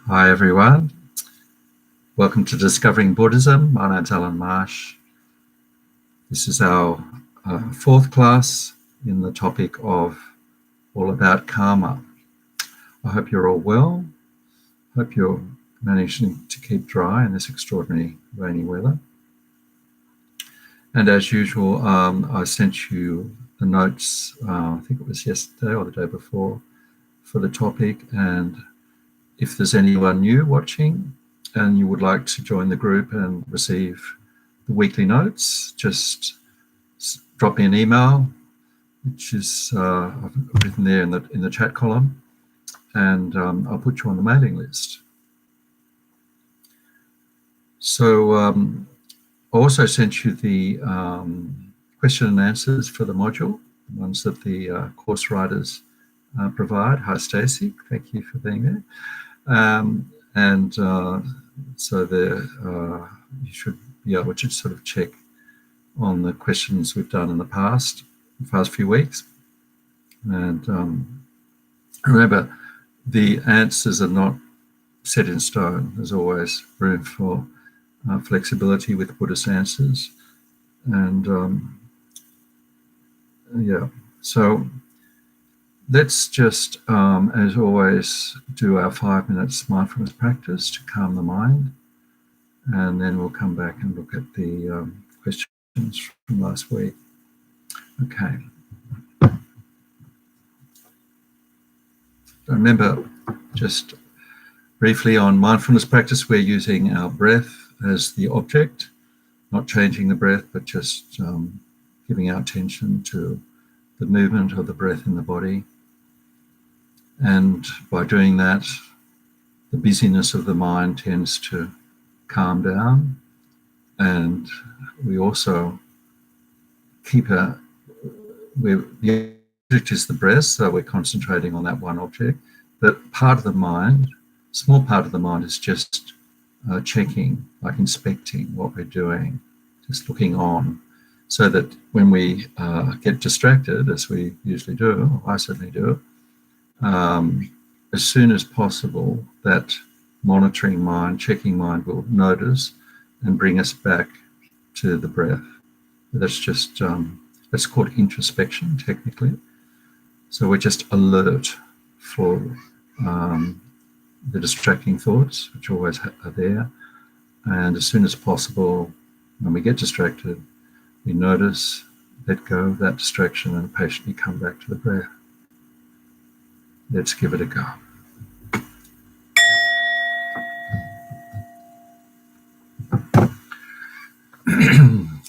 Hi everyone, welcome to Discovering Buddhism. My name's Alan Marsh. This is our fourth class in the topic of all about karma. I hope you're all well. Hope you're managing to keep dry in this extraordinary rainy weather. And as usual, I sent you the notes, I think it was yesterday or the day before, for the topic. And if there's anyone new watching and you would like to join the group and receive the weekly notes, just drop me an email, which is I've written there in the chat column, and I'll put you on the mailing list. So I also sent you the question and answers for the module, the ones that the course writers provide. Hi Stacey, thank you for being there. So there, you should be able to sort of check on the questions we've done in the past few weeks. And remember, the answers are not set in stone. There's always room for flexibility with Buddhist answers. And so let's just, as always, do our 5 minutes mindfulness practice to calm the mind. And then we'll come back and look at the questions from last week. Okay. Remember, just briefly on mindfulness practice, we're using our breath as the object, not changing the breath, but just giving our attention to the movement of the breath in the body. And by doing that, the busyness of the mind tends to calm down. And we also keep the object is the breath, so we're concentrating on that one object. But part of the mind, small part of the mind, is just checking, like inspecting what we're doing, just looking on, so that when we get distracted, as we usually do, I certainly do, as soon as possible, that monitoring mind, checking mind will notice and bring us back to the breath. That's just, that's called introspection, technically. So we're just alert for the distracting thoughts, which always are there. And as soon as possible, when we get distracted, we notice, let go of that distraction and patiently come back to the breath. Let's give it a go.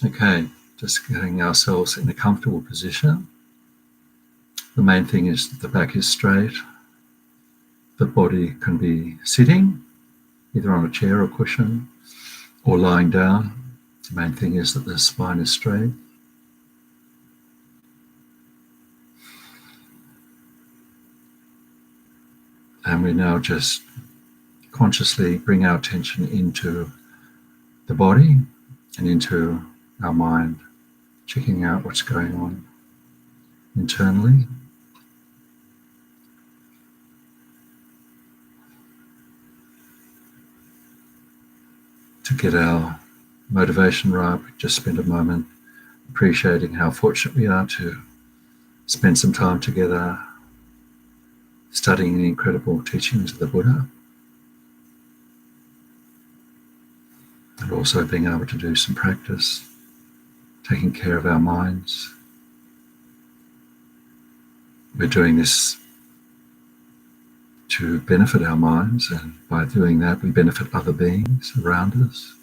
Okay, just getting ourselves in a comfortable position. The main thing is that the back is straight. The body can be sitting, either on a chair or cushion, or lying down. The main thing is that the spine is straight. And we now just consciously bring our attention into the body and into our mind, checking out what's going on internally. To get our motivation right, we just spend a moment appreciating how fortunate we are to spend some time together studying the incredible teachings of the Buddha, and also being able to do some practice, taking care of our minds. We're doing this to benefit our minds, and by doing that we benefit other beings around us.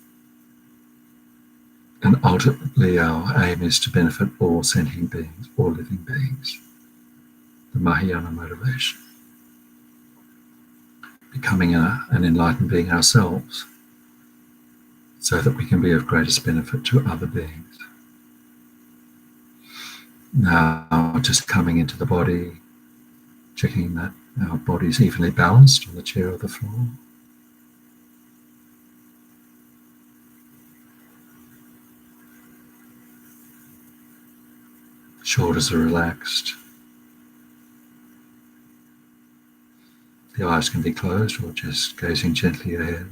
And ultimately our aim is to benefit all sentient beings, all living beings. The Vajrayana motivation. Becoming an enlightened being ourselves, so that we can be of greatest benefit to other beings. Now, just coming into the body, checking that our body is evenly balanced on the chair or the floor. Shoulders are relaxed. The eyes can be closed or just gazing gently ahead.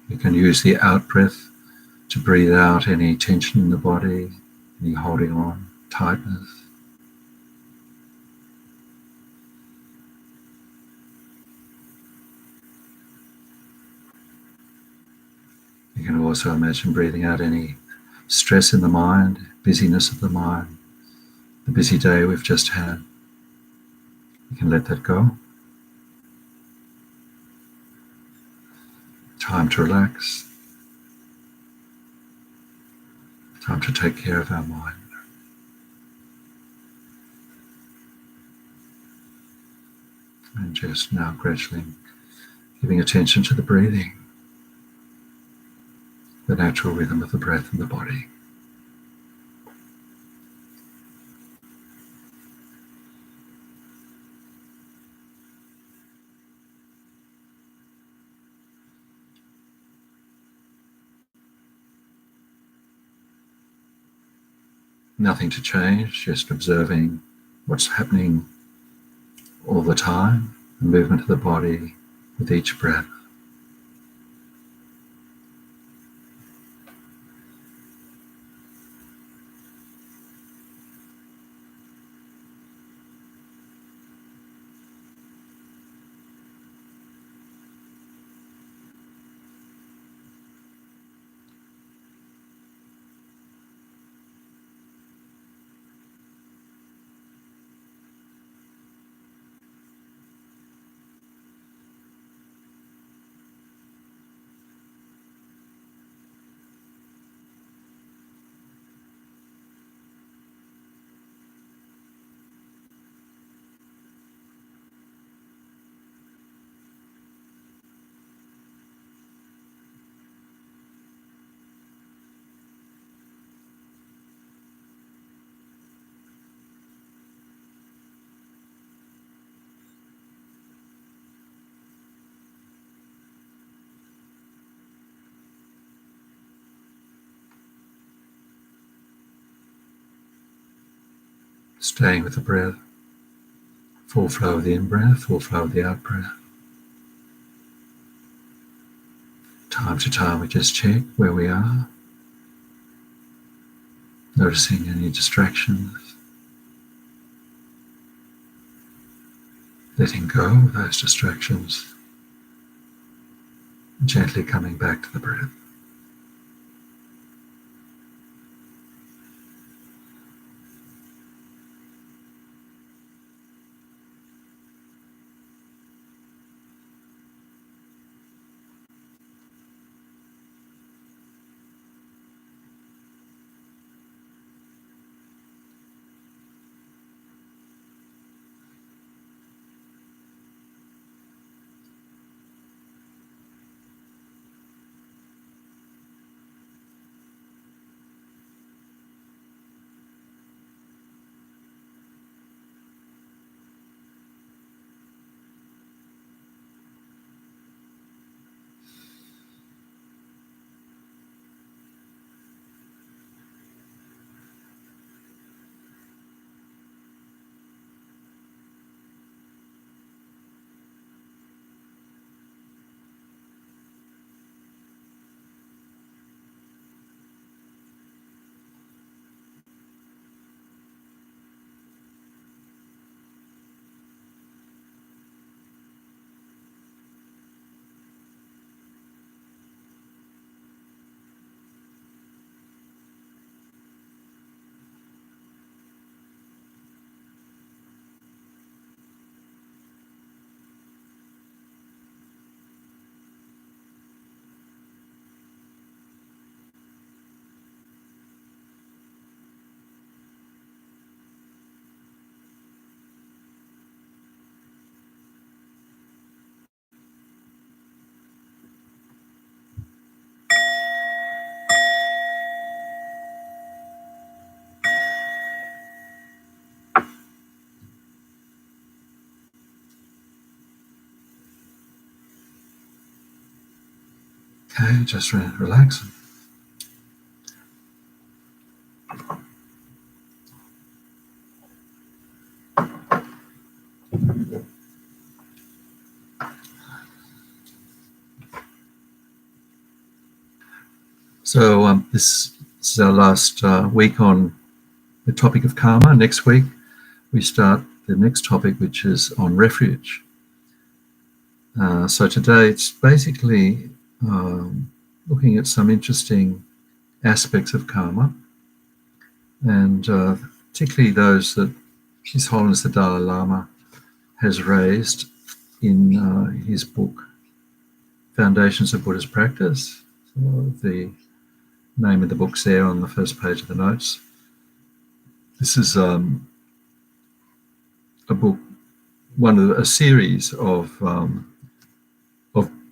You can use the out breath to breathe out any tension in the body, any holding on, tightness. You can also imagine breathing out any stress in the mind, busyness of the mind, the busy day we've just had. You can let that go. Time to relax. Time to take care of our mind. And just now gradually giving attention to the breathing, the natural rhythm of the breath in the body. Nothing to change, just observing what's happening all the time, the movement of the body with each breath. Staying with the breath, full flow of the in-breath, full flow of the out-breath. Time to time we just check where we are, noticing any distractions, letting go of those distractions, gently coming back to the breath. Okay, just relax. So this is our last week on the topic of karma. Next week we start the next topic, which is on refuge. So today it's basically looking at some interesting aspects of karma, and particularly those that His Holiness the Dalai Lama has raised in his book, Foundations of Buddhist Practice. So the name of the book's there on the first page of the notes. This is a book, one of a series of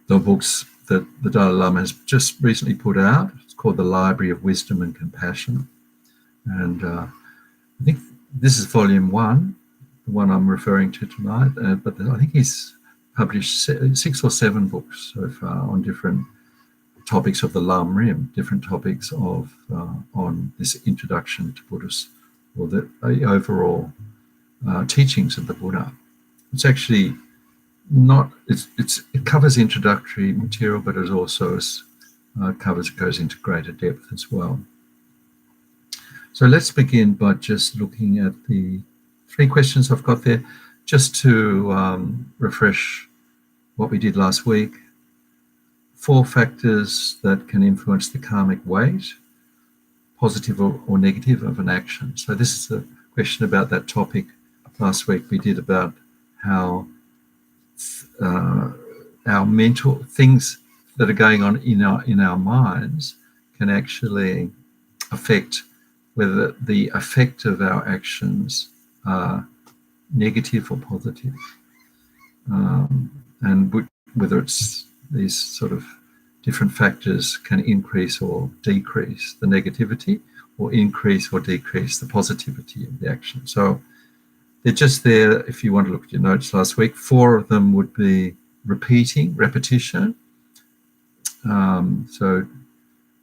the books that the Dalai Lama has just recently put out. It's called The Library of Wisdom and Compassion. And I think this is volume 1, the one I'm referring to tonight. But I think he's published 6 or 7 books so far on different topics of the Lam Rim, different topics of on this introduction to Buddhists, or the overall teachings of the Buddha. It's actually not, it covers introductory material, but it also goes into greater depth as well. So let's begin by just looking at the 3 questions I've got there, just to refresh what we did last week. 4 factors that can influence the karmic weight, positive or negative, of an action. So this is the question about that topic. Last week we did about how our mental things that are going on in our minds can actually affect whether the effect of our actions are negative or positive, and whether it's these sort of different factors can increase or decrease the negativity, or increase or decrease the positivity of the action. So they're just there if you want to look at your notes last week. 4 of them would be repetition. So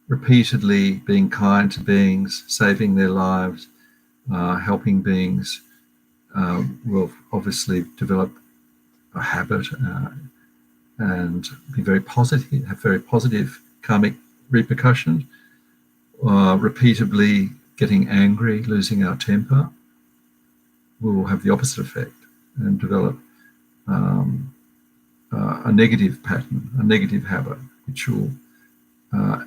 repeatedly being kind to beings, saving their lives, helping beings will obviously develop a habit and be very positive, have very positive karmic repercussions. Repeatedly getting angry, losing our temper, will have the opposite effect and develop a negative pattern, a negative habit, which will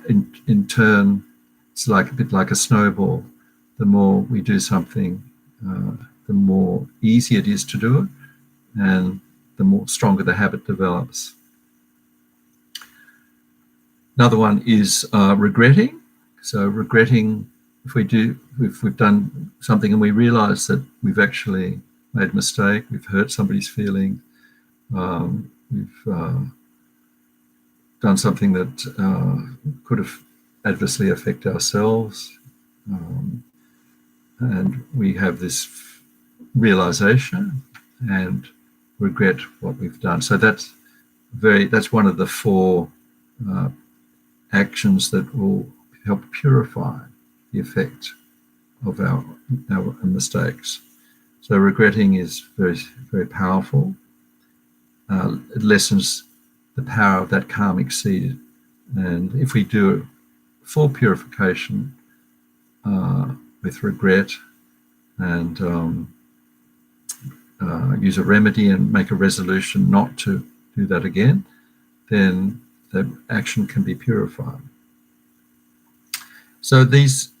in turn, it's like a bit like a snowball. The more we do something, the more easy it is to do it, and the more stronger the habit develops. Another one is regretting. So regretting, if we've done something and we realise that we've actually made a mistake, we've hurt somebody's feeling, we've done something that could have adversely affected ourselves, and we have this realisation and regret what we've done. So that's one of the 4 actions that will help purify the effect of our mistakes. So regretting is very, very powerful. It lessens the power of that karmic seed. And if we do full purification with regret and use a remedy and make a resolution not to do that again, then the action can be purified. So these,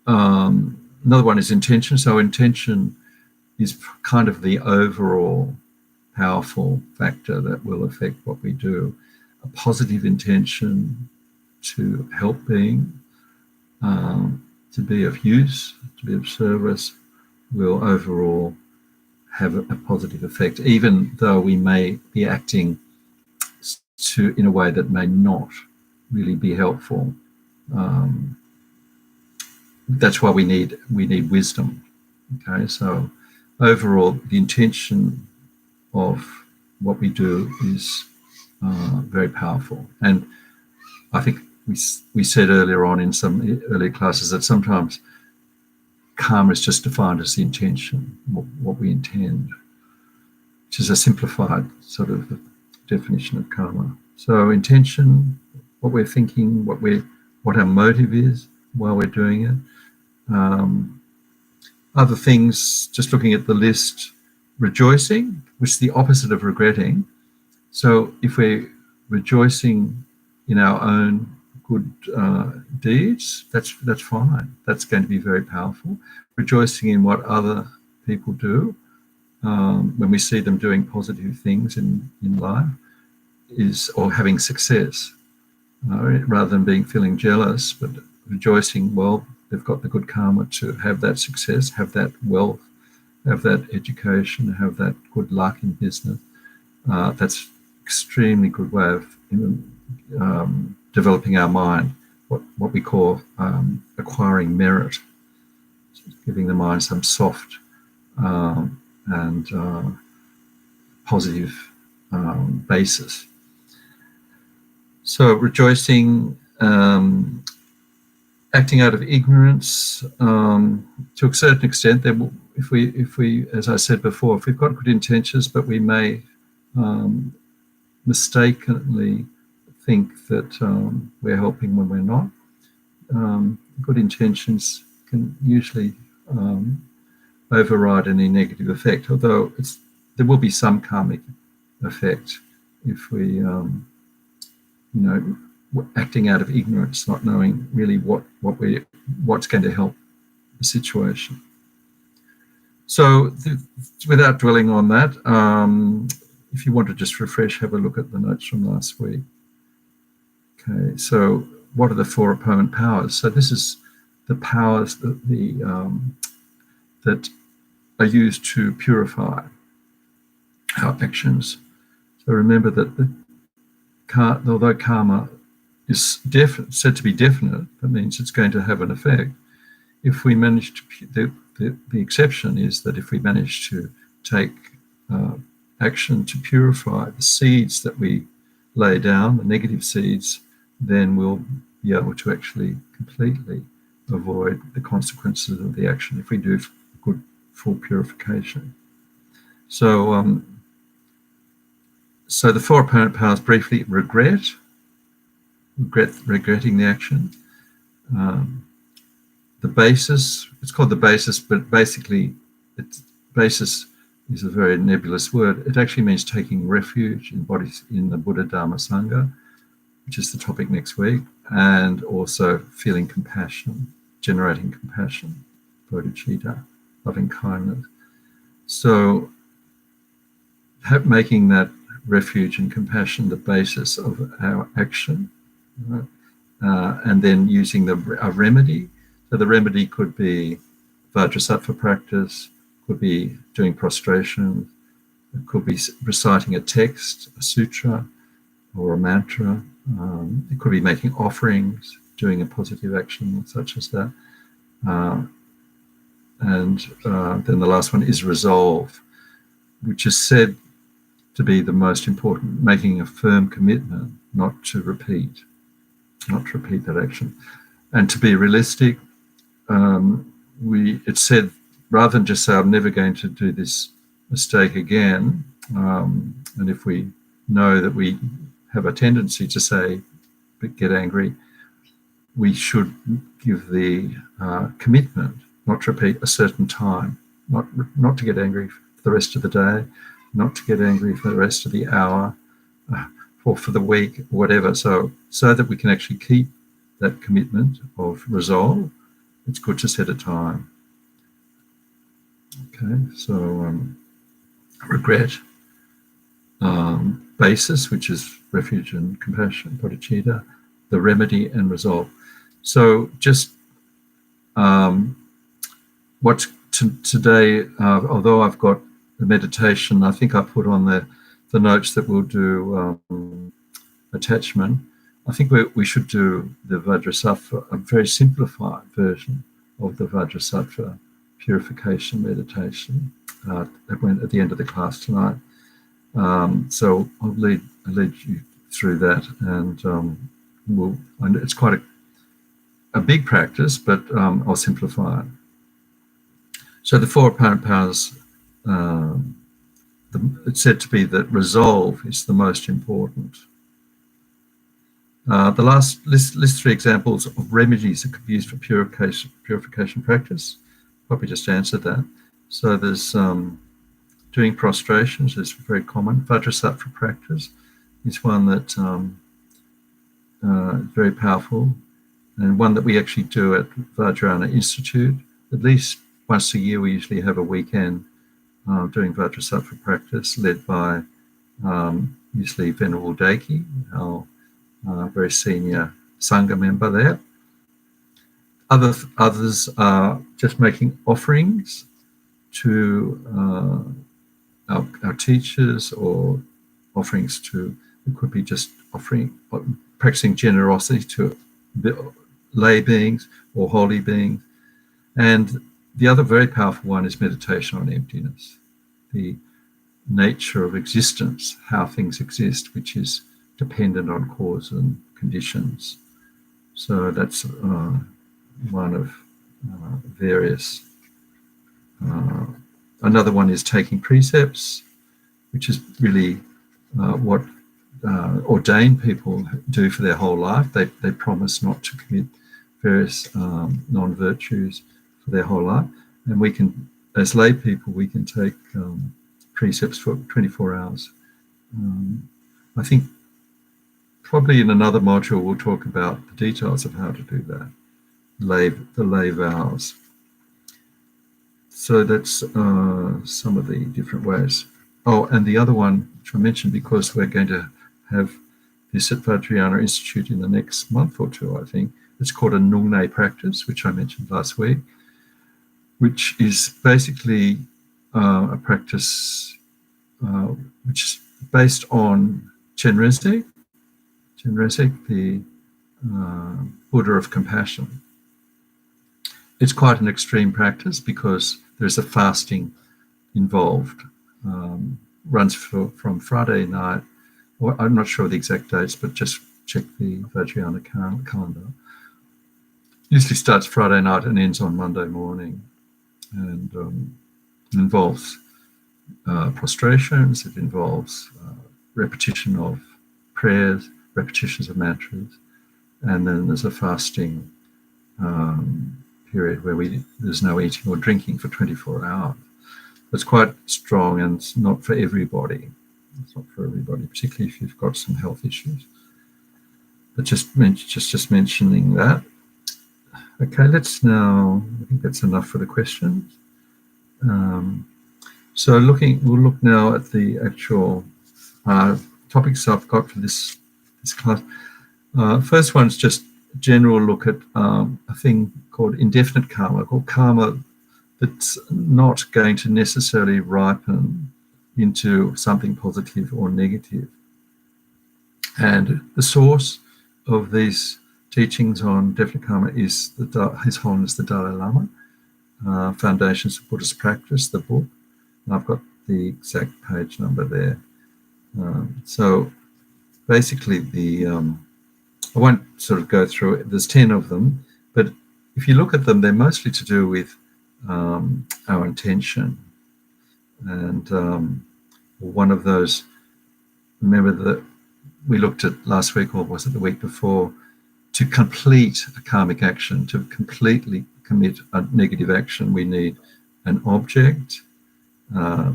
another one is intention. So intention is kind of the overall powerful factor that will affect what we do. A positive intention to help being, to be of use, to be of service, will overall have a positive effect, even though we may be acting in a way that may not really be helpful. That's why we need wisdom. Okay, so overall, the intention of what we do is very powerful. And I think we said earlier on in some earlier classes that sometimes karma is just defined as the intention, what we intend, which is a simplified sort of definition of karma. So intention, what we're thinking, what we're what our motive is while we're doing it. Other things, just looking at the list, rejoicing, which is the opposite of regretting. So if we're rejoicing in our own good deeds, that's fine. That's going to be very powerful. Rejoicing in what other people do, when we see them doing positive things in life, or having success, rather than feeling jealous, but rejoicing, well, they've got the good karma to have that success, have that wealth, have that education, have that good luck in business. That's extremely good way of developing our mind, what we call acquiring merit, giving the mind some soft and positive basis. So rejoicing, acting out of ignorance, to a certain extent, if we, as I said before, if we've got good intentions, but we may mistakenly think that we're helping when we're not, good intentions can usually override any negative effect, although there will be some karmic effect if we, acting out of ignorance, not knowing really what's going to help the situation. So without dwelling on that, if you want to just refresh, have a look at the notes from last week. Okay, so what are the four opponent powers? So this is the powers that are used to purify our actions. So remember that although karma is said to be definite, that means it's going to have an effect. If we manage to, the exception is that if we manage to take action to purify the seeds that we lay down, the negative seeds, then we'll be able to actually completely avoid the consequences of the action if we do good full purification. So the four opponent powers briefly: regretting the action. The basis, it's called the basis, but basically basis is a very nebulous word. It actually means taking refuge in the Buddha, Dharma, Sangha, which is the topic next week, and also feeling compassion, generating compassion, bodhicitta, loving kindness. So making that refuge and compassion the basis of our action, right? And then using a remedy. So the remedy could be Vajrasattva practice, could be doing prostration, it could be reciting a text, a sutra, or a mantra. It could be making offerings, doing a positive action such as that. And then the last one is resolve, which is said to be the most important, making a firm commitment not to repeat that action. And to be realistic, it's said, rather than just say, I'm never going to do this mistake again, and if we know that we have a tendency to say, get angry, we should give the commitment not to repeat a certain time, not to get angry for the rest of the day, not to get angry for the rest of the hour, or for the week, whatever. So that we can actually keep that commitment of resolve, it's good to set a time. Okay, so regret, basis, which is refuge and compassion, bodhicitta, the remedy and resolve. So just what's today, although I've got the meditation, I think I put on the notes that we'll do attachment. I think we should do the Vajrasattva, a very simplified version of the Vajrasattva purification meditation that went at the end of the class tonight. So I'll lead you through that, and it's quite a big practice, but I'll simplify it. So the four apparent powers, it's said to be that resolve is the most important. The last list 3 examples of remedies that could be used for purification practice. Probably just answered that. So there's doing prostrations is very common. Vajrasattva practice is one that very powerful, and one that we actually do at Vajrayana Institute. At least once a year, we usually have a weekend doing Vajrasattva practice, led by usually Venerable Daki, our very senior Sangha member there. Others are just making offerings to our teachers, or offerings to, it could be just practicing generosity to lay beings or holy beings. And the other very powerful one is meditation on emptiness, the nature of existence, how things exist, which is dependent on cause and conditions. So that's one of various. Another one is taking precepts, which is really what ordained people do for their whole life. They promise not to commit various non-virtues for their whole life. And we can, as lay people, we can take precepts for 24 hours. I think probably in another module we'll talk about the details of how to do that, the lay vows. So that's some of the different ways. Oh, and the other one, which I mentioned, because we're going to have this at Vajrayana Institute in the next month or two, I think, it's called a Nungne practice, which I mentioned last week, which is basically a practice which is based on Chenrezig, the Buddha of compassion. It's quite an extreme practice because there's a fasting involved. Runs from Friday night, or I'm not sure the exact dates, but just check the Vajrayana calendar. Usually starts Friday night and ends on Monday morning, and involves prostrations. It involves repetition of prayers, repetitions of mantras, and then there's a fasting period where there's no eating or drinking for 24 hours. It's quite strong, and it's not for everybody. It's not for everybody, particularly if you've got some health issues. But just mentioning that. Okay, let's now, I think that's enough for the questions. So we'll look now at the actual topics I've got for this class. First one's just a general look at a thing called indefinite karma, or karma that's not going to necessarily ripen into something positive or negative. And the source of these teachings on definite karma is His Holiness the Dalai Lama, Foundations of Buddhist Practice, the book. And I've got the exact page number there. So basically I won't sort of go through it. There's 10 of them, but if you look at them, they're mostly to do with our intention. And one of those, remember that we looked at last week, or was it the week before, to complete a karmic action, to completely commit a negative action, we need an object,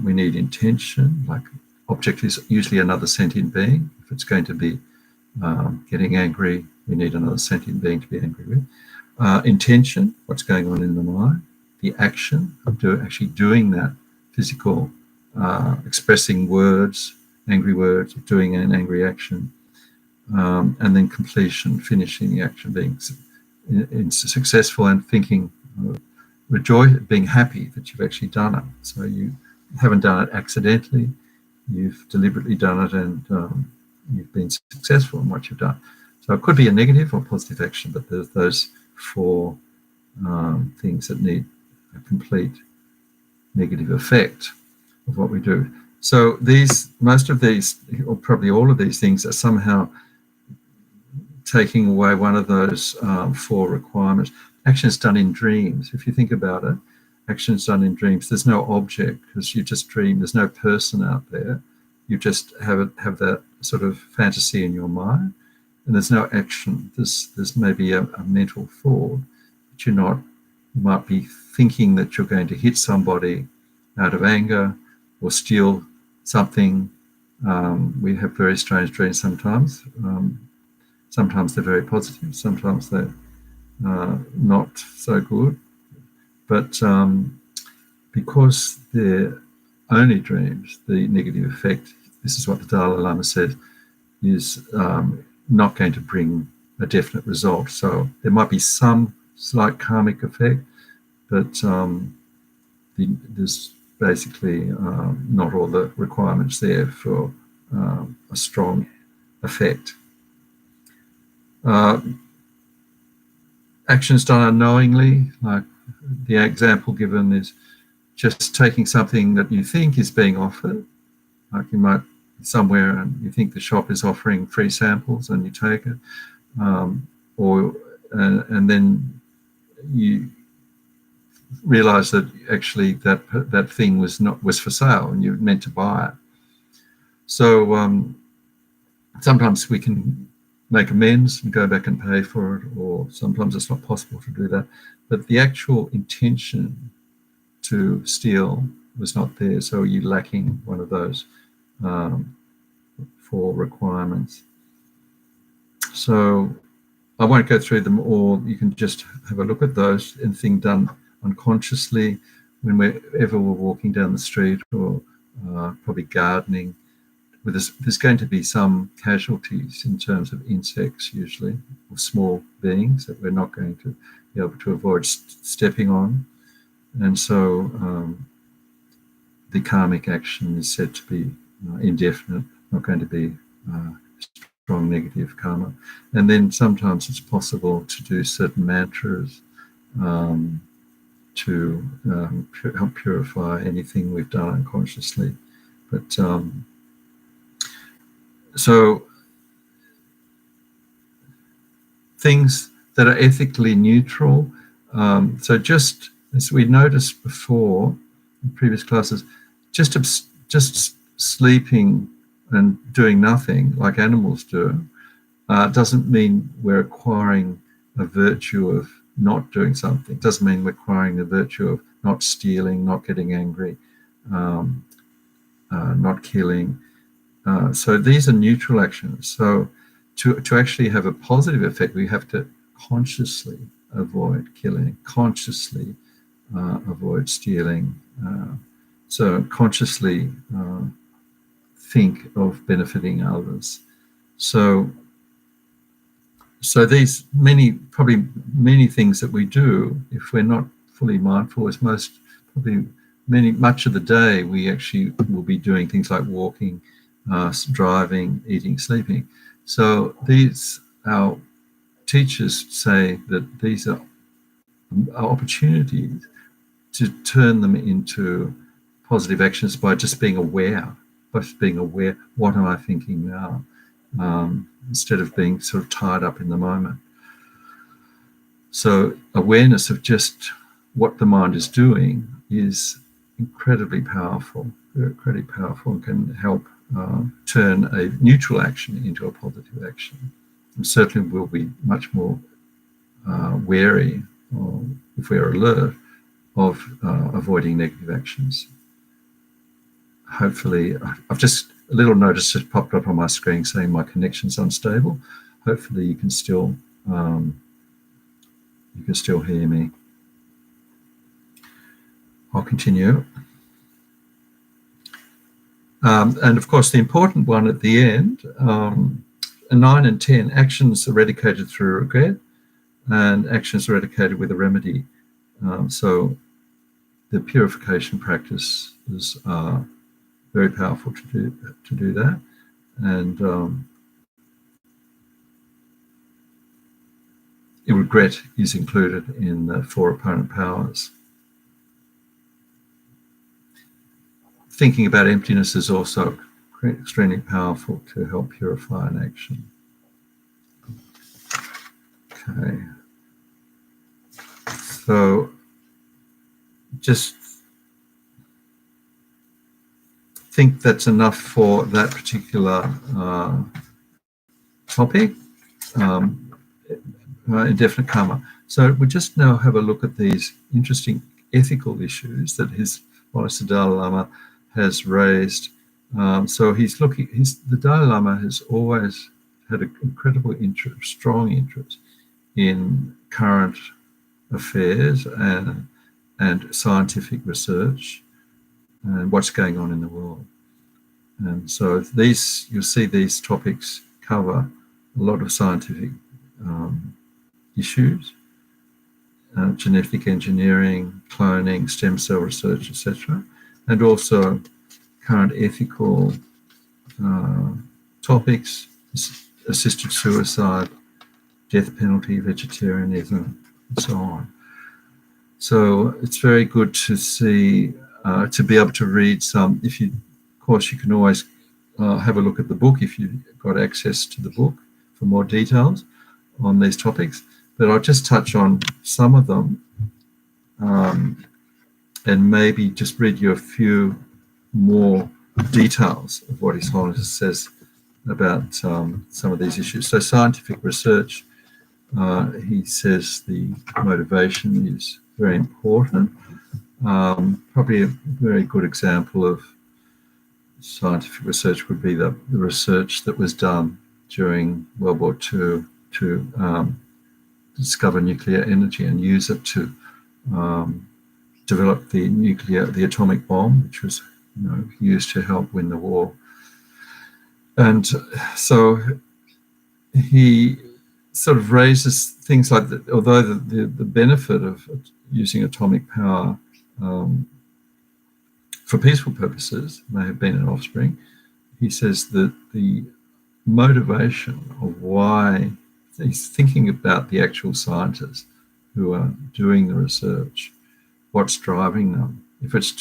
we need intention, like object is usually another sentient being. If it's going to be getting angry, we need another sentient being to be angry with. Intention, what's going on in the mind, the action of actually doing that physical, expressing words, angry words, doing an angry action, and then completion, finishing the action, being successful, and thinking, being happy that you've actually done it. So you haven't done it accidentally, you've deliberately done it, and you've been successful in what you've done. So it could be a negative or positive action, but there's those 4 things that need a complete negative effect of what we do. So most of these, or probably all of these things, are somehow taking away one of those 4 requirements. Actions done in dreams. If you think about it, actions done in dreams, there's no object because you just dream. There's no person out there. You just have that sort of fantasy in your mind. and there's no action. There's maybe a mental thought, but you might be thinking that you're going to hit somebody out of anger or steal something. We have very strange dreams sometimes. Sometimes they're very positive, sometimes they're not so good. But because they're only dreams, the negative effect, this is what the Dalai Lama said, is not going to bring a definite result. So there might be some slight karmic effect, but there's basically not all the requirements there for a strong effect. Actions done unknowingly, like the example given is just taking something that you think is being offered, like you might be somewhere and you think the shop is offering free samples and you take it, and then you realise that actually that thing was for sale and you were meant to buy it. So sometimes we can make amends and go back and pay for it, or sometimes it's not possible to do that. But the actual intention to steal was not there, so you're lacking one of those 4 requirements. So I won't go through them all. You can just have a look at those. Anything done unconsciously, whenever we're walking down the street or probably gardening, there's going to be some casualties in terms of insects usually, or small beings that we're not going to be able to avoid stepping on. And so the karmic action is said to be indefinite, not going to be strong negative karma. And then sometimes it's possible to do certain mantras to help purify anything we've done unconsciously. But so things that are ethically neutral. So just as we noticed before in previous classes, just sleeping and doing nothing like animals do doesn't mean we're acquiring a virtue of not doing something. It doesn't mean we're acquiring the virtue of not stealing, not getting angry, not killing. So these are neutral actions. So to actually have a positive effect, we have to consciously avoid killing, consciously avoid stealing. So consciously think of benefiting others. So these many things that we do, if we're not fully mindful, is much of the day we actually will be doing things like walking, driving, eating, sleeping. So our teachers say that these are opportunities to turn them into positive actions by just being aware. What am I thinking now? Instead of being sort of tied up in the moment. So awareness of just what the mind is doing is incredibly powerful, and can help turn a neutral action into a positive action. And certainly we'll be much more wary, or if we're alert, of avoiding negative actions. Hopefully, I've just a little notice just popped up on my screen saying my connection's unstable. Hopefully you can still hear me. I'll continue. And of course, the important one at the end, 9 and 10, actions eradicated through regret and actions eradicated with a remedy. So the purification practice is very powerful to do that. And regret is included in the 4 opponent powers. Thinking about emptiness is also extremely powerful to help purify an action. Okay. So just think that's enough for that particular topic. indefinite karma. So we just now have a look at these interesting ethical issues that His Holiness the Dalai Lama has raised. So the Dalai Lama has always had an incredible interest, strong interest in current affairs and scientific research and what's going on in the world. And so you'll see these topics cover a lot of scientific issues, genetic engineering, cloning, stem cell research, etc., and also current ethical topics, assisted suicide, death penalty, vegetarianism, and so on. So it's very good to see, to be able to read some. Of course, you can always have a look at the book if you've got access to the book for more details on these topics. But I'll just touch on some of them and maybe just read you a few more details of what His Holiness says about some of these issues. So scientific research, he says the motivation is very important. Probably a very good example of scientific research would be the research that was done during World War II to discover nuclear energy and use it to develop the atomic bomb, which was used to help win the war. And so he sort of raises things like that, although the benefit of using atomic power for peaceful purposes may have been an offspring, he says that the motivation of why he's thinking about the actual scientists who are doing the research, what's driving them. If it's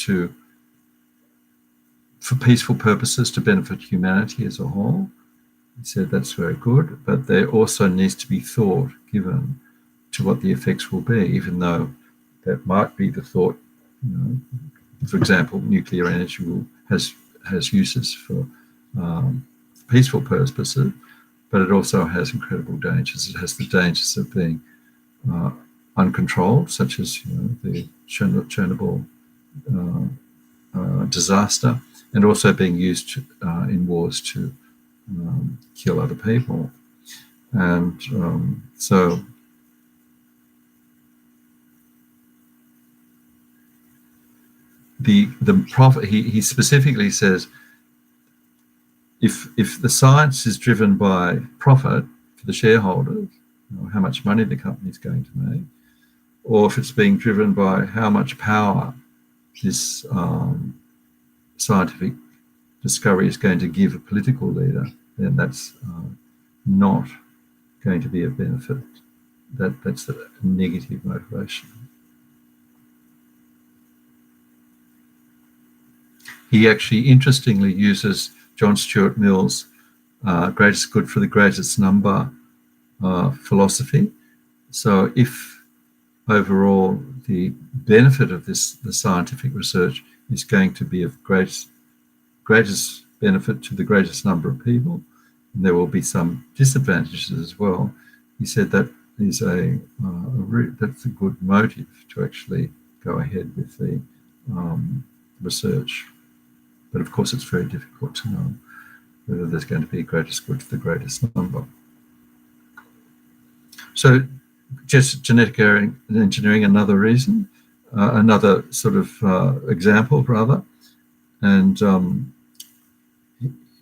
for peaceful purposes to benefit humanity as a whole, he said that's very good, but there also needs to be thought given to what the effects will be, even though that might be the thought. For example, nuclear energy has uses for peaceful purposes, but it also has incredible dangers. It has the dangers of being uncontrolled, such as the Chernobyl disaster, and also being used in wars to kill other people. And so the profit, he specifically says, if the science is driven by profit for the shareholders, how much money the company is going to make, or if it's being driven by how much power this scientific discovery is going to give a political leader, then that's not going to be a benefit. That's a negative motivation. He actually interestingly uses John Stuart Mill's greatest good for the greatest number philosophy. So if overall the benefit of the scientific research is going to be of greatest benefit to the greatest number of people, and there will be some disadvantages as well, he said that is that's a good motive to actually go ahead with the research. But of course, it's very difficult to know whether there's going to be greatest good to the greatest number. So just genetic engineering, another reason, another sort of example, rather. And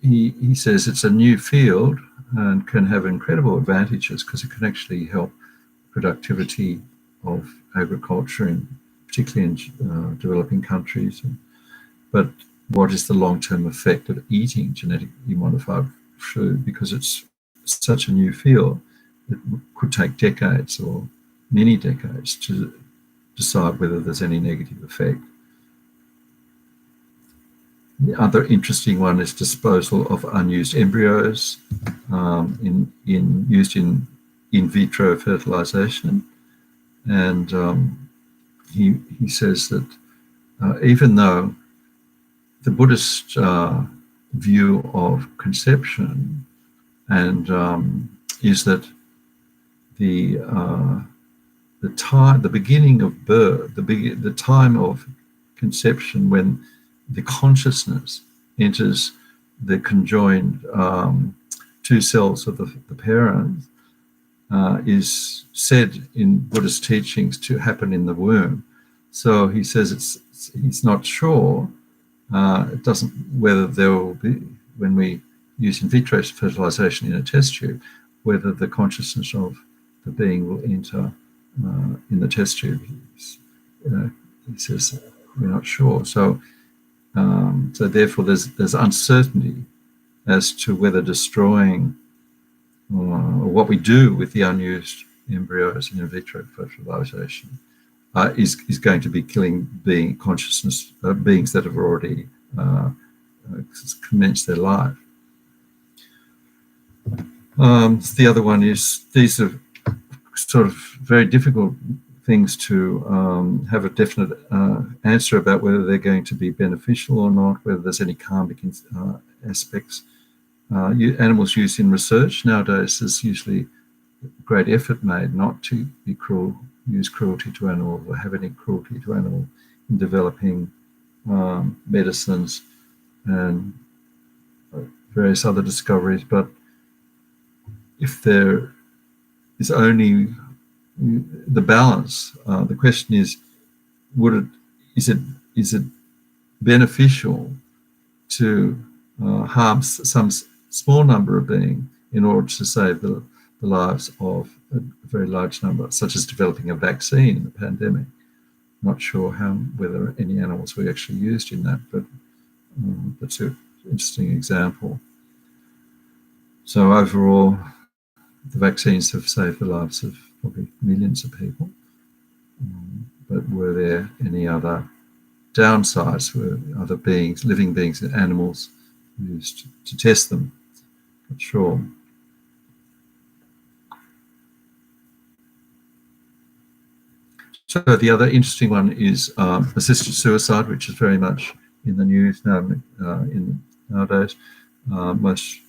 he says it's a new field and can have incredible advantages because it can actually help productivity of agriculture, particularly in developing countries. But what is the long-term effect of eating genetically modified food? Because it's such a new field, it could take decades or many decades to decide whether there's any negative effect. The other interesting one is disposal of unused embryos used in vitro fertilization. And he says that even though the Buddhist view of conception and is that the time, the beginning of birth, the time of conception, when the consciousness enters the conjoined two cells of the parent, is said in Buddhist teachings to happen in the womb. So he says he's not sure. It doesn't, whether there will be, when we use in vitro fertilization in a test tube, whether the consciousness of the being will enter in the test tube. He says we're not sure. So therefore there's uncertainty as to whether destroying or what we do with the unused embryos in vitro fertilization is going to be killing consciousness beings that have already commenced their life. The other one is, these are sort of very difficult things to have a definite answer about whether they're going to be beneficial or not, whether there's any karmic aspects. Animals used in research nowadays, there's usually great effort made not to be use cruelty to animals or have any cruelty to animals in developing medicines and various other discoveries. But if there is only the balance, the question is, is it beneficial to harm some small number of beings in order to save the lives of a very large number, such as developing a vaccine in the pandemic? Not sure whether any animals were actually used in that, but that's an interesting example. So overall, the vaccines have saved the lives of probably millions of people. But were there any other downsides? Were other beings, living beings and animals, used to test them? Not sure. So the other interesting one is assisted suicide, which is very much in the news nowadays. Most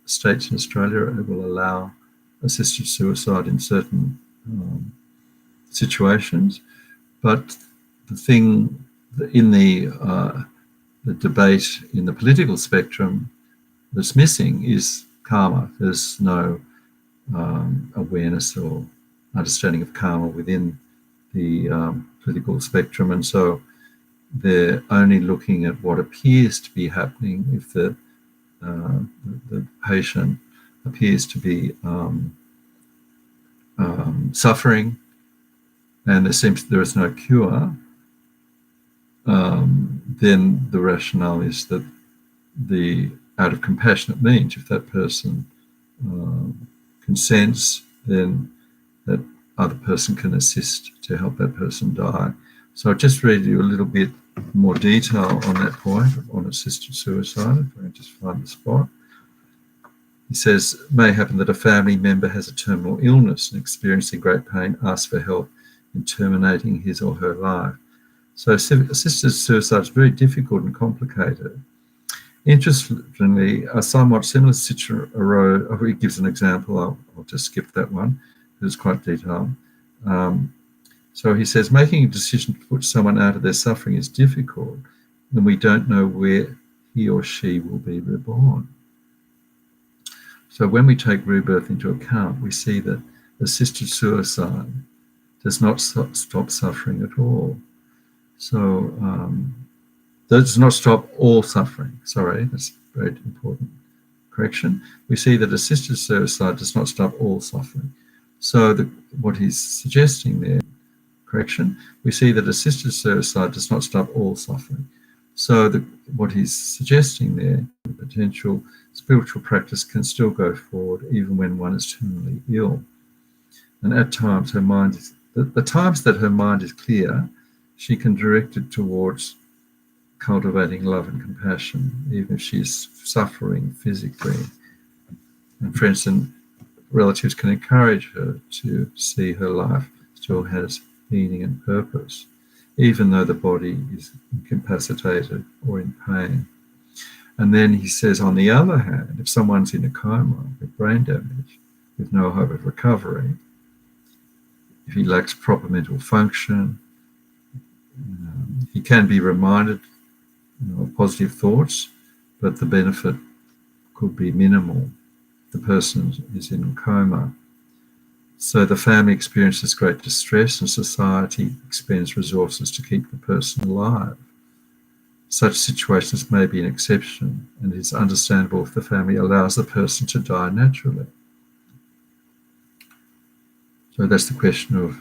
states in Australia will allow assisted suicide in certain situations, but the thing in the debate in the political spectrum that's missing is karma. There's no awareness or understanding of karma within the political spectrum, and so they're only looking at what appears to be happening. If the patient appears to be suffering and there is no cure, then the rationale is that out of compassionate means, if that person consents, then that other person can assist to help that person die. So I'll just read you a little bit more detail on that point, on assisted suicide, if I can just find the spot. He says, it may happen that a family member has a terminal illness and experiencing great pain asks for help in terminating his or her life. So assisted suicide is very difficult and complicated. Interestingly, a somewhat similar situation arose. He gives an example. I'll just skip that one. It's quite detailed. So he says, making a decision to put someone out of their suffering is difficult, and we don't know where he or she will be reborn. So when we take rebirth into account, we see that assisted suicide does not stop suffering at all. So does not stop all suffering. Sorry, that's a very important correction. We see that assisted suicide does not stop all suffering. So what he's suggesting there, correction, we see that assisted suicide does not stop all suffering. So what he's suggesting there, the potential spiritual practice can still go forward even when one is terminally ill. And at times her mind is, the times that her mind is clear, she can direct it towards cultivating love and compassion, even if she's suffering physically. And for instance, relatives can encourage her to see her life still has meaning and purpose, even though the body is incapacitated or in pain. And then he says, on the other hand, if someone's in a coma with brain damage, with no hope of recovery, if he lacks proper mental function, he can be reminded of positive thoughts, but the benefit could be minimal. The person is in a coma. So the family experiences great distress and society expends resources to keep the person alive. Such situations may be an exception, and it is understandable if the family allows the person to die naturally. So that's the question of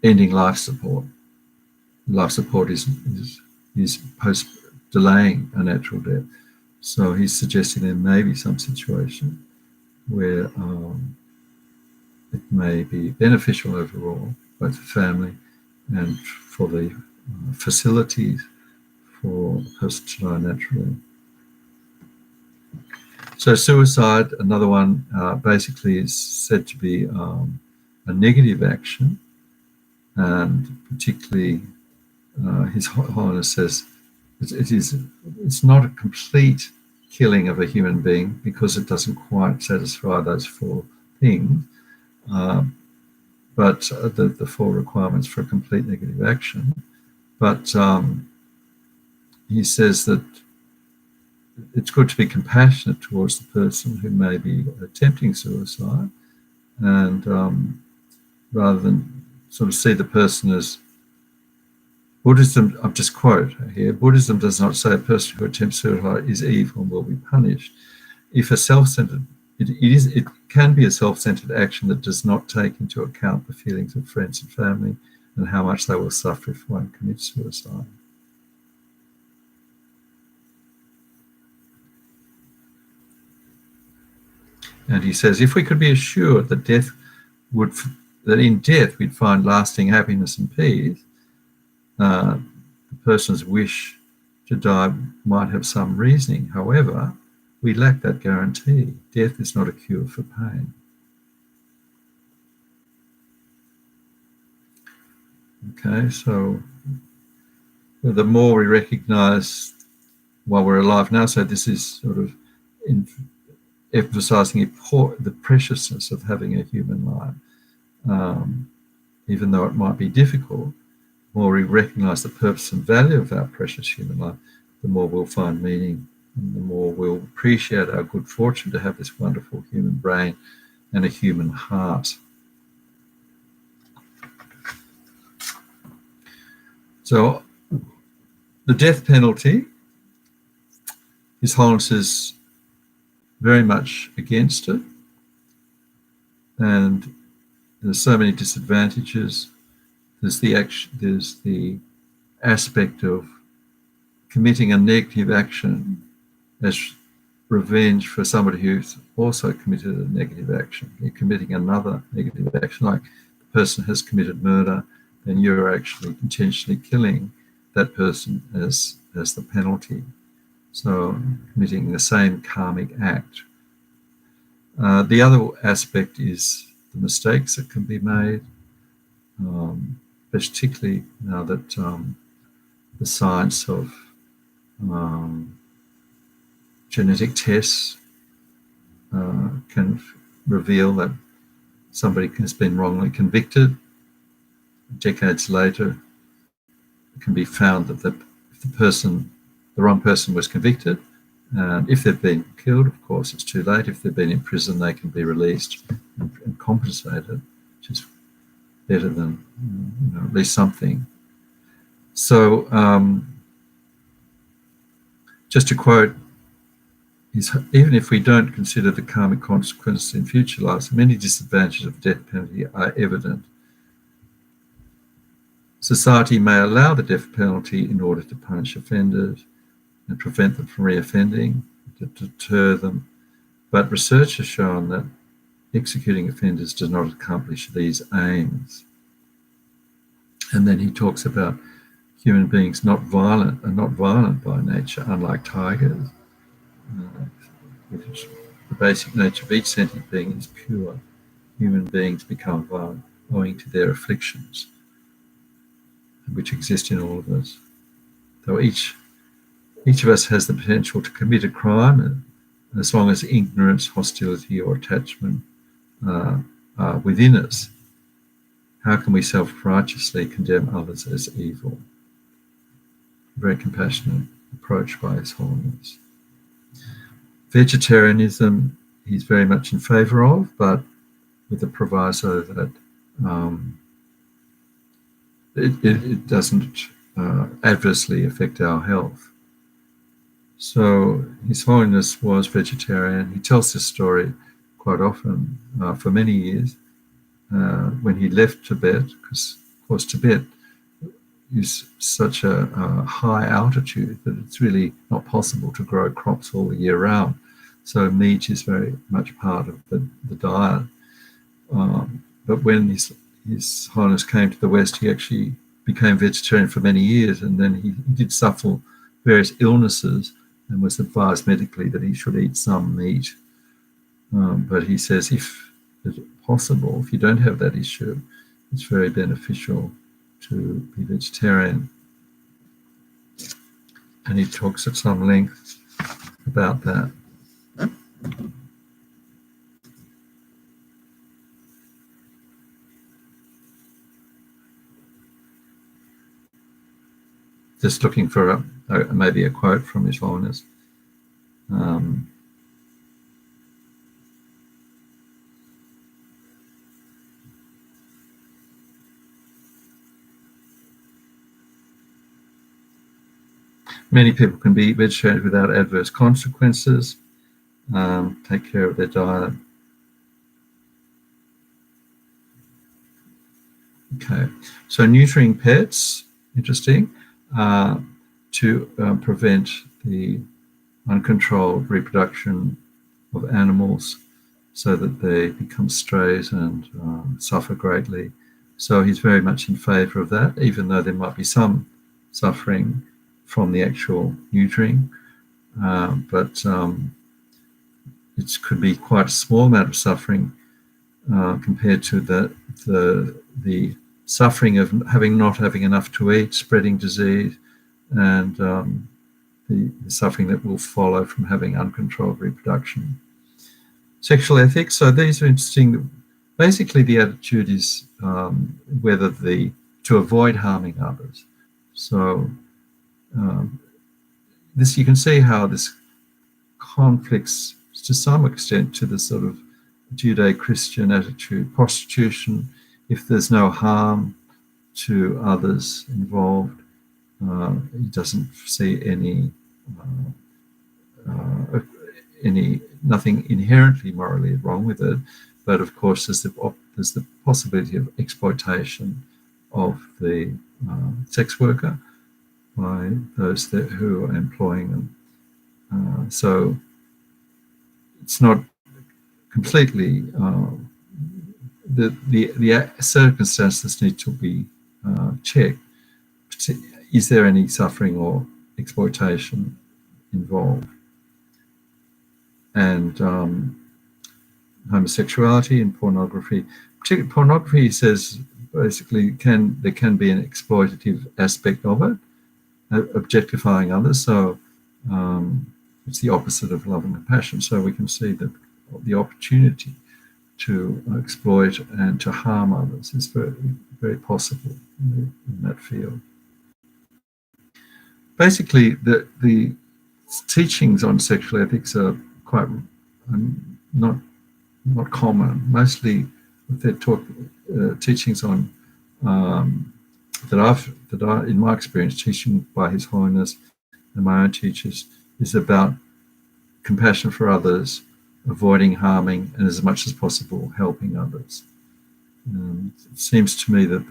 ending life support. Life support is post delaying a natural death. So he's suggesting there may be some situation where it may be beneficial overall, both for family and for the facilities for a person to die naturally. So suicide, another one, basically is said to be a negative action, and particularly His Holiness says it's not a complete killing of a human being because it doesn't quite satisfy those four things, but the four requirements for a complete negative action. But he says that it's good to be compassionate towards the person who may be attempting suicide, and rather than sort of see the person as Buddhism, I'll just quote here, Buddhism does not say a person who attempts suicide is evil and will be punished. If a self-centered, it can be a self-centered action that does not take into account the feelings of friends and family and how much they will suffer if one commits suicide. And he says, if we could be assured that that in death we'd find lasting happiness and peace, the person's wish to die might have some reasoning. However, we lack that guarantee. Death is not a cure for pain. Okay, so the more we recognize while we're alive now, so this is sort of emphasizing the preciousness of having a human life. Even though it might be difficult, the more we recognize the purpose and value of our precious human life, the more we'll find meaning, and the more we'll appreciate our good fortune to have this wonderful human brain and a human heart. So the death penalty, His Holiness is very much against it, and there's so many disadvantages. There's the aspect of committing a negative action as revenge for somebody who's also committed a negative action. You're committing another negative action, like the person has committed murder, then you're actually intentionally killing that person as the penalty. So committing the same karmic act. The other aspect is the mistakes that can be made, particularly now that the science of genetic tests can reveal that somebody has been wrongly convicted. Decades later, it can be found that if the wrong person was convicted, and if they've been killed, of course, it's too late. If they've been in prison, they can be released and compensated, which is better than at least something. So just to quote, even if we don't consider the karmic consequences in future lives, many disadvantages of the death penalty are evident. Society may allow the death penalty in order to punish offenders and prevent them from reoffending, to deter them, but research has shown that executing offenders does not accomplish these aims. And then he talks about human beings are not violent by nature, unlike tigers. The basic nature of each sentient being is pure. Human beings become violent owing to their afflictions, which exist in all of us. Though each of us has the potential to commit a crime, as long as ignorance, hostility, or attachment are within us, how can we self-righteously condemn others as evil? Very compassionate approach by His Holiness. Vegetarianism, he's very much in favour of, but with the proviso that it doesn't adversely affect our health. So His Holiness was vegetarian. He tells this story quite often for many years when he left Tibet, because of course Tibet is such a high altitude that it's really not possible to grow crops all the year round. So meat is very much part of the diet. But when His Holiness came to the West, he actually became vegetarian for many years, and then he did suffer various illnesses and was advised medically that he should eat some meat. But he says if it's possible, if you don't have that issue, it's very beneficial to be vegetarian. And he talks at some length about that. Just looking for maybe a quote from His Holiness. Many people can be vegetarian without adverse consequences. Take care of their diet. Okay, so neutering pets, interesting, to prevent the uncontrolled reproduction of animals so that they become strays and suffer greatly. So he's very much in favour of that, even though there might be some suffering from the actual neutering, but it could be quite a small amount of suffering compared to the suffering of not having enough to eat, spreading disease, and the suffering that will follow from having uncontrolled reproduction. Sexual ethics. So these are interesting. Basically, the attitude is whether to avoid harming others. So this, you can see how this conflicts to some extent to the sort of Judeo-Christian attitude. Prostitution, if there's no harm to others involved, he doesn't see nothing inherently morally wrong with it. But of course, there's the possibility of exploitation of the sex worker by those who are employing them. So it's not completely the circumstances need to be checked. Is there any suffering or exploitation involved? And homosexuality and pornography. Particularly pornography, he says, basically there can be an exploitative aspect of it, objectifying others. So it's the opposite of love and compassion. So we can see that the opportunity to exploit and to harm others is very, very possible in that field. Basically, the teachings on sexual ethics are quite not common. Mostly, they're teachings on that I, in my experience, teaching by His Holiness and my own teachers, is about compassion for others, avoiding harming, and as much as possible helping others. It seems to me that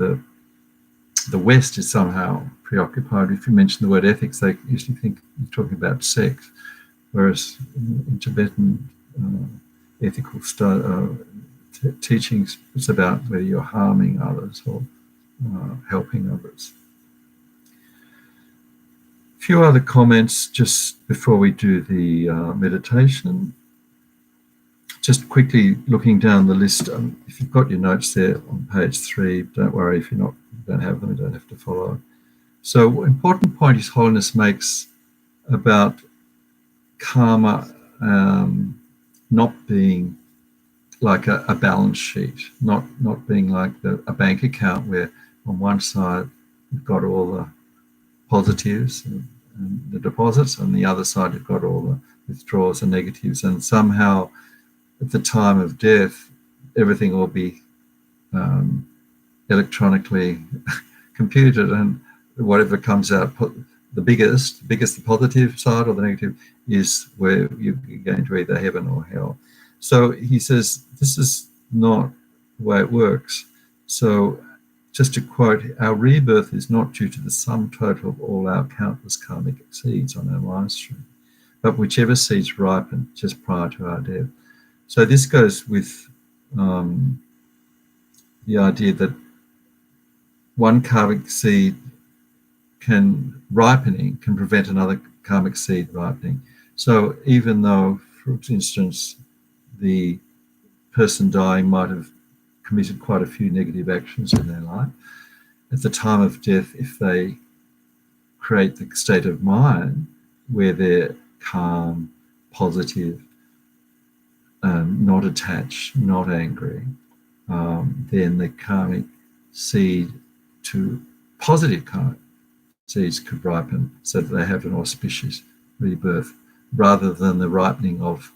the West is somehow preoccupied. If you mention the word ethics, they usually think you're talking about sex, whereas in Tibetan ethical teachings, it's about whether you're harming others or helping others. A few other comments just before we do the meditation. Just quickly looking down the list, if you've got your notes there on page 3, don't worry if you don't have them, you don't have to follow. So important point His Holiness makes about karma not being like a balance sheet, not being like a bank account where on one side you've got all the positives and the deposits, and the other side you've got all the withdrawals and negatives, and somehow at the time of death everything will be electronically computed, and whatever comes out, the biggest the positive side or the negative, is where you're going to either heaven or hell. So he says this is not the way it works. So just to quote, our rebirth is not due to the sum total of all our countless karmic seeds on our life stream, but whichever seeds ripen just prior to our death. So this goes with the idea that one karmic seed can prevent another karmic seed ripening. So even though, for instance, the person dying might have committed quite a few negative actions in their life, at the time of death, if they create the state of mind where they're calm, positive, not attached, not angry, then the karmic seed to positive karmic seeds could ripen so that they have an auspicious rebirth rather than the ripening of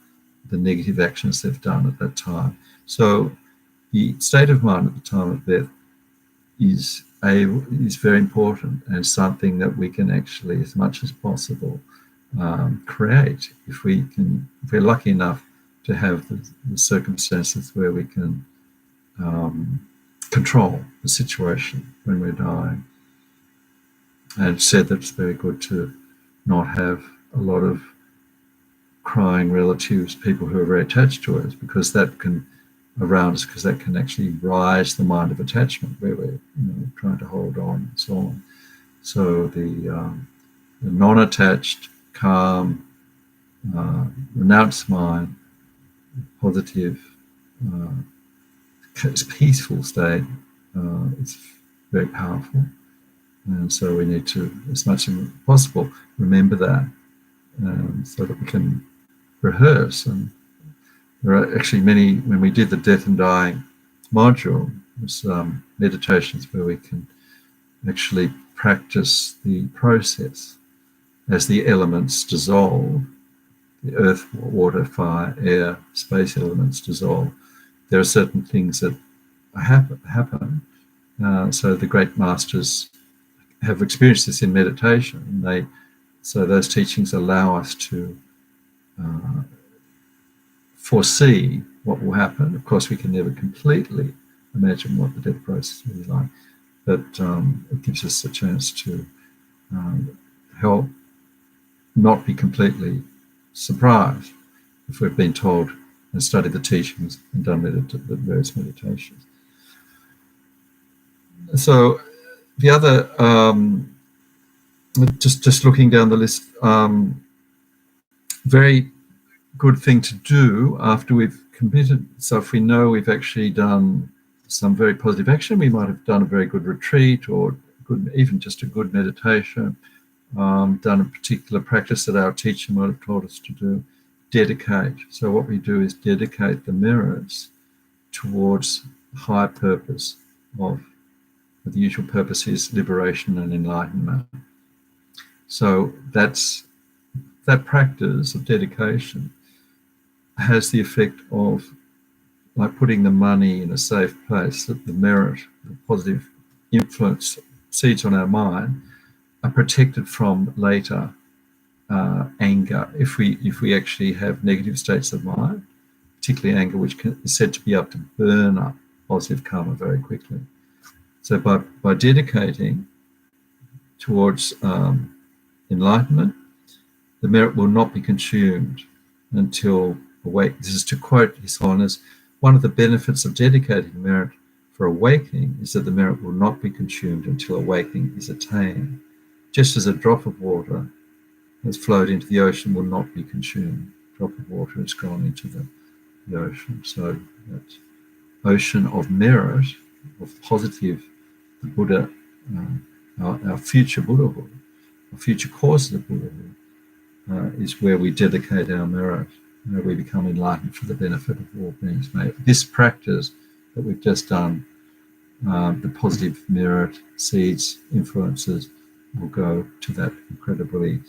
the negative actions they've done at that time. So the state of mind at the time of death is very important and something that we can actually, as much as possible, create if we're lucky enough to have the circumstances where we can control the situation when we're dying. And said that it's very good to not have a lot of crying relatives, people who are very attached to us, because that can actually rise the mind of attachment where we're trying to hold on and so on. So the non-attached, calm, renounced mind, positive, peaceful state, it's very powerful. And so we need to, as much as possible, remember that so that we can rehearse. And there are actually many, when we did the death and dying module, there's meditations where we can actually practice the process as the elements dissolve, the earth, water, fire, air, space elements dissolve. There are certain things that happen. So the great masters have experienced this in meditation. So those teachings allow us to foresee what will happen. Of course, we can never completely imagine what the death process will be like, but it gives us a chance to help not be completely surprised if we've been told and studied the teachings and done the various meditations. So the other, just looking down the list, very good thing to do after we've committed. So if we know we've actually done some very positive action, we might have done a very good retreat or even just a good meditation, done a particular practice that our teacher might have told us to do, dedicate. So what we do is dedicate the mirrors towards the high purpose of, the usual purpose is liberation and enlightenment. So that practice of dedication has the effect of like putting the money in a safe place, that the merit, the positive influence seeds on our mind are protected from later anger. If we actually have negative states of mind, particularly anger, which is said to be able to burn up positive karma very quickly. So by dedicating towards enlightenment, the merit will not be consumed until awake. This is to quote His Holiness, one of the benefits of dedicating merit for awakening is that the merit will not be consumed until awakening is attained. Just as a drop of water has flowed into the ocean will not be consumed. A drop of water has gone into the ocean. So that ocean of merit, of positive, the Buddha, our future Buddhahood, our future courses of Buddhahood, is where we dedicate our merit. we become enlightened for the benefit of all beings. May this practice that we've just done, the positive merit seeds, influences, will go to that incredibly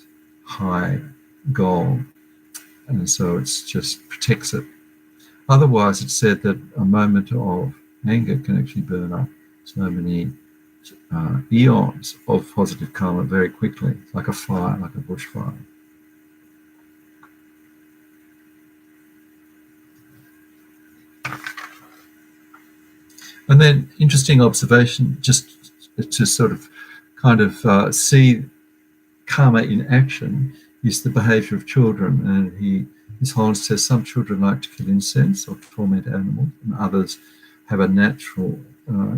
high goal. And so it's just protects it. Otherwise, it's said that a moment of anger can actually burn up so many eons of positive karma very quickly, like a fire, like a bushfire. And then, interesting observation, just to sort of kind of see karma in action, is the behaviour of children. And His Holiness says some children like to kill incense or torment animals, and others have a natural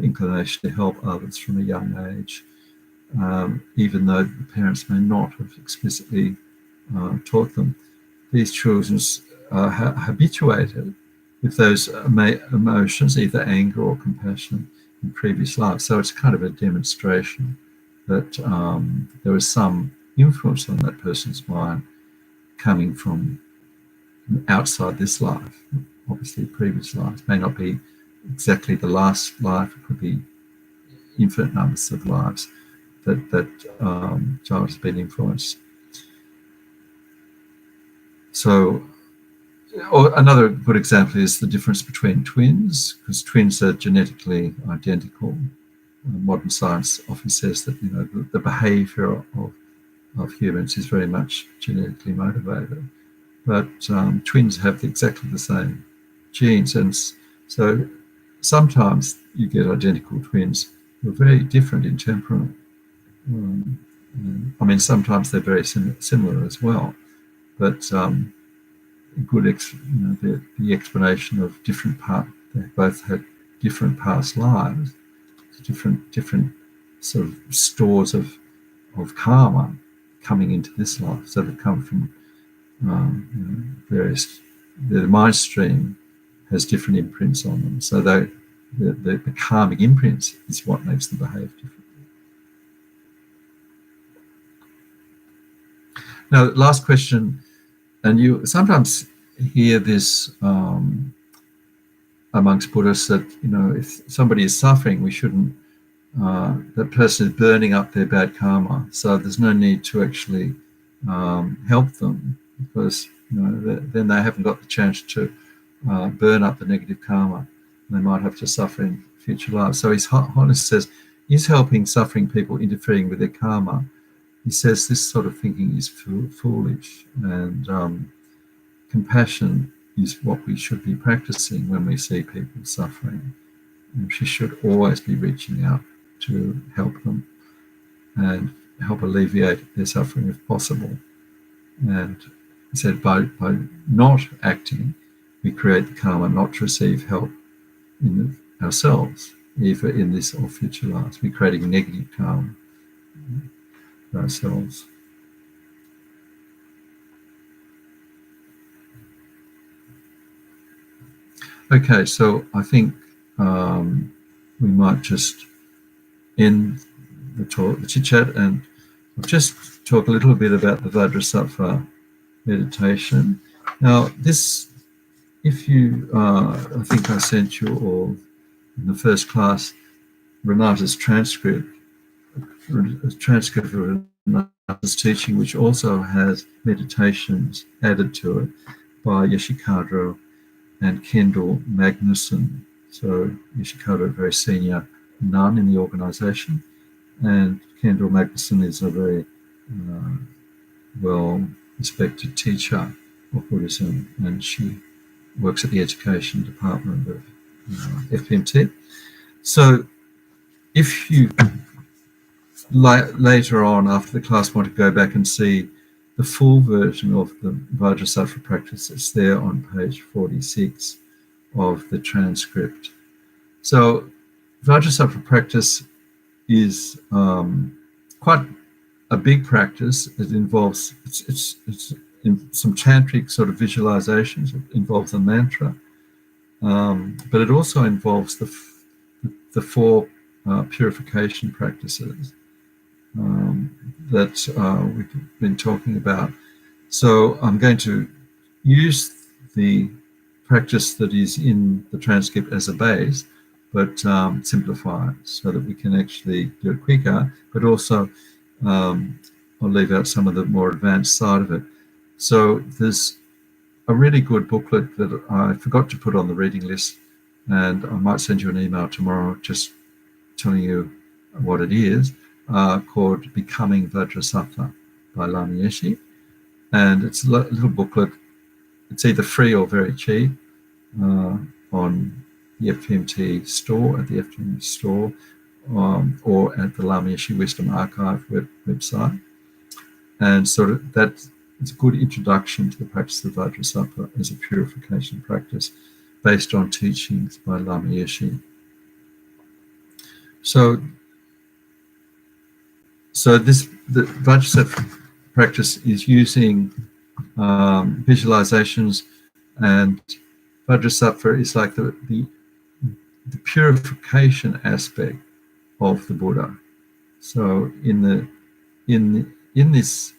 inclination to help others from a young age, even though the parents may not have explicitly taught them. These children are habituated with those emotions, either anger or compassion, in previous lives. So it's kind of a demonstration that there is some influence on that person's mind coming from outside this life. Obviously, previous lives may not be exactly the last life. It could be infinite numbers of lives that child has been influenced. So, or another good example is the difference between twins, because twins are genetically identical. Modern science often says that the behaviour of humans is very much genetically motivated, but twins have exactly the same genes, and so sometimes you get identical twins who are very different in temperament. I mean, sometimes they're very similar as well, but the explanation of different they both had different past lives, different sort of stores of karma coming into this life. So they come from various. The mind stream has different imprints on them. So the karmic imprints is what makes them behave differently. Now, last question, and you sometimes hear this amongst Buddhists that if somebody is suffering, we shouldn't. That person is burning up their bad karma, so there's no need to actually help them, because then they haven't got the chance to burn up the negative karma. They might have to suffer in future lives. So His Holiness says, is helping suffering people interfering with their karma? He says this sort of thinking is foolish, and compassion is what we should be practicing when we see people suffering. And she should always be reaching out to help them and help alleviate their suffering if possible. And he said by not acting, we create the karma not to receive help in ourselves, either in this or future lives. We're creating negative karma for ourselves. Okay, so I think we might just end the chit-chat, and I'll just talk a little bit about the Vajrasattva meditation. Now, this, if you, I think I sent you all in the first class Renata's transcript of Renata's teaching, which also has meditations added to it by Yeshikadro and Kendall Magnuson. So Yeshikadro, a very senior nun in the organisation, and Kendall Magnuson is a very well-respected teacher of Buddhism, and she works at the education department of FPMT. So if you later on after the class want to go back and see the full version of the Vajrasattva practice, it's there on page 46 of the transcript. So Vajrasattva practice is quite a big practice. It involves it's in some tantric sort of visualizations. It involves a mantra, but it also involves the four purification practices that we've been talking about. So I'm going to use the practice that is in the transcript as a base, but simplify it so that we can actually do it quicker, but also I'll leave out some of the more advanced side of it. So there's a really good booklet that I forgot to put on the reading list, and I might send you an email tomorrow just telling you what it is, called Becoming Vajrasattva by Lama Yeshe. And it's a little booklet. It's either free or very cheap on the FMT store, at the FMT store, or at the Lama Yeshe Wisdom Archive website. And sort of that, it's a good introduction to the practice of Vajrasattva as a purification practice based on teachings by Lama Yeshe. So the Vajrasattva practice is using visualizations, and Vajrasattva is like the purification aspect of the Buddha. So in this,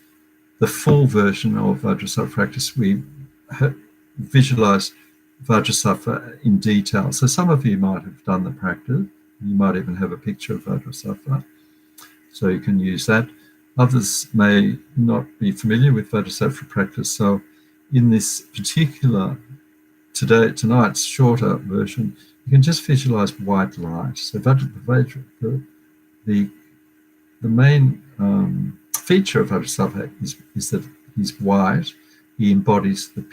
the full version of Vajrasattva practice, we visualize Vajrasattva in detail. So some of you might have done the practice. You might even have a picture of Vajrasattva, so you can use that. Others may not be familiar with Vajrasattva practice. So in this particular tonight's shorter version, you can just visualize white light. So the main feature of Vajrasattva is that he's white. He embodies the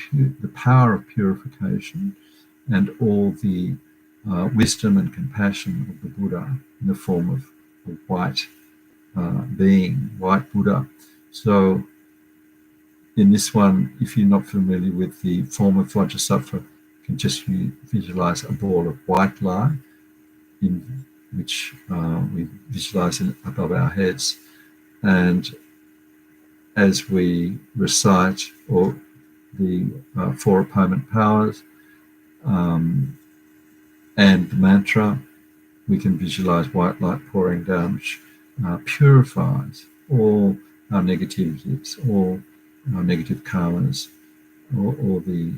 power of purification and all the wisdom and compassion of the Buddha in the form of a white being, white Buddha. So in this one, if you're not familiar with the form of Vajrasattva, you can just visualize a ball of white light, in which we visualize it above our heads. And as we recite the four opponent powers and the mantra, we can visualize white light pouring down, which purifies all our negativities, all our negative karmas, all the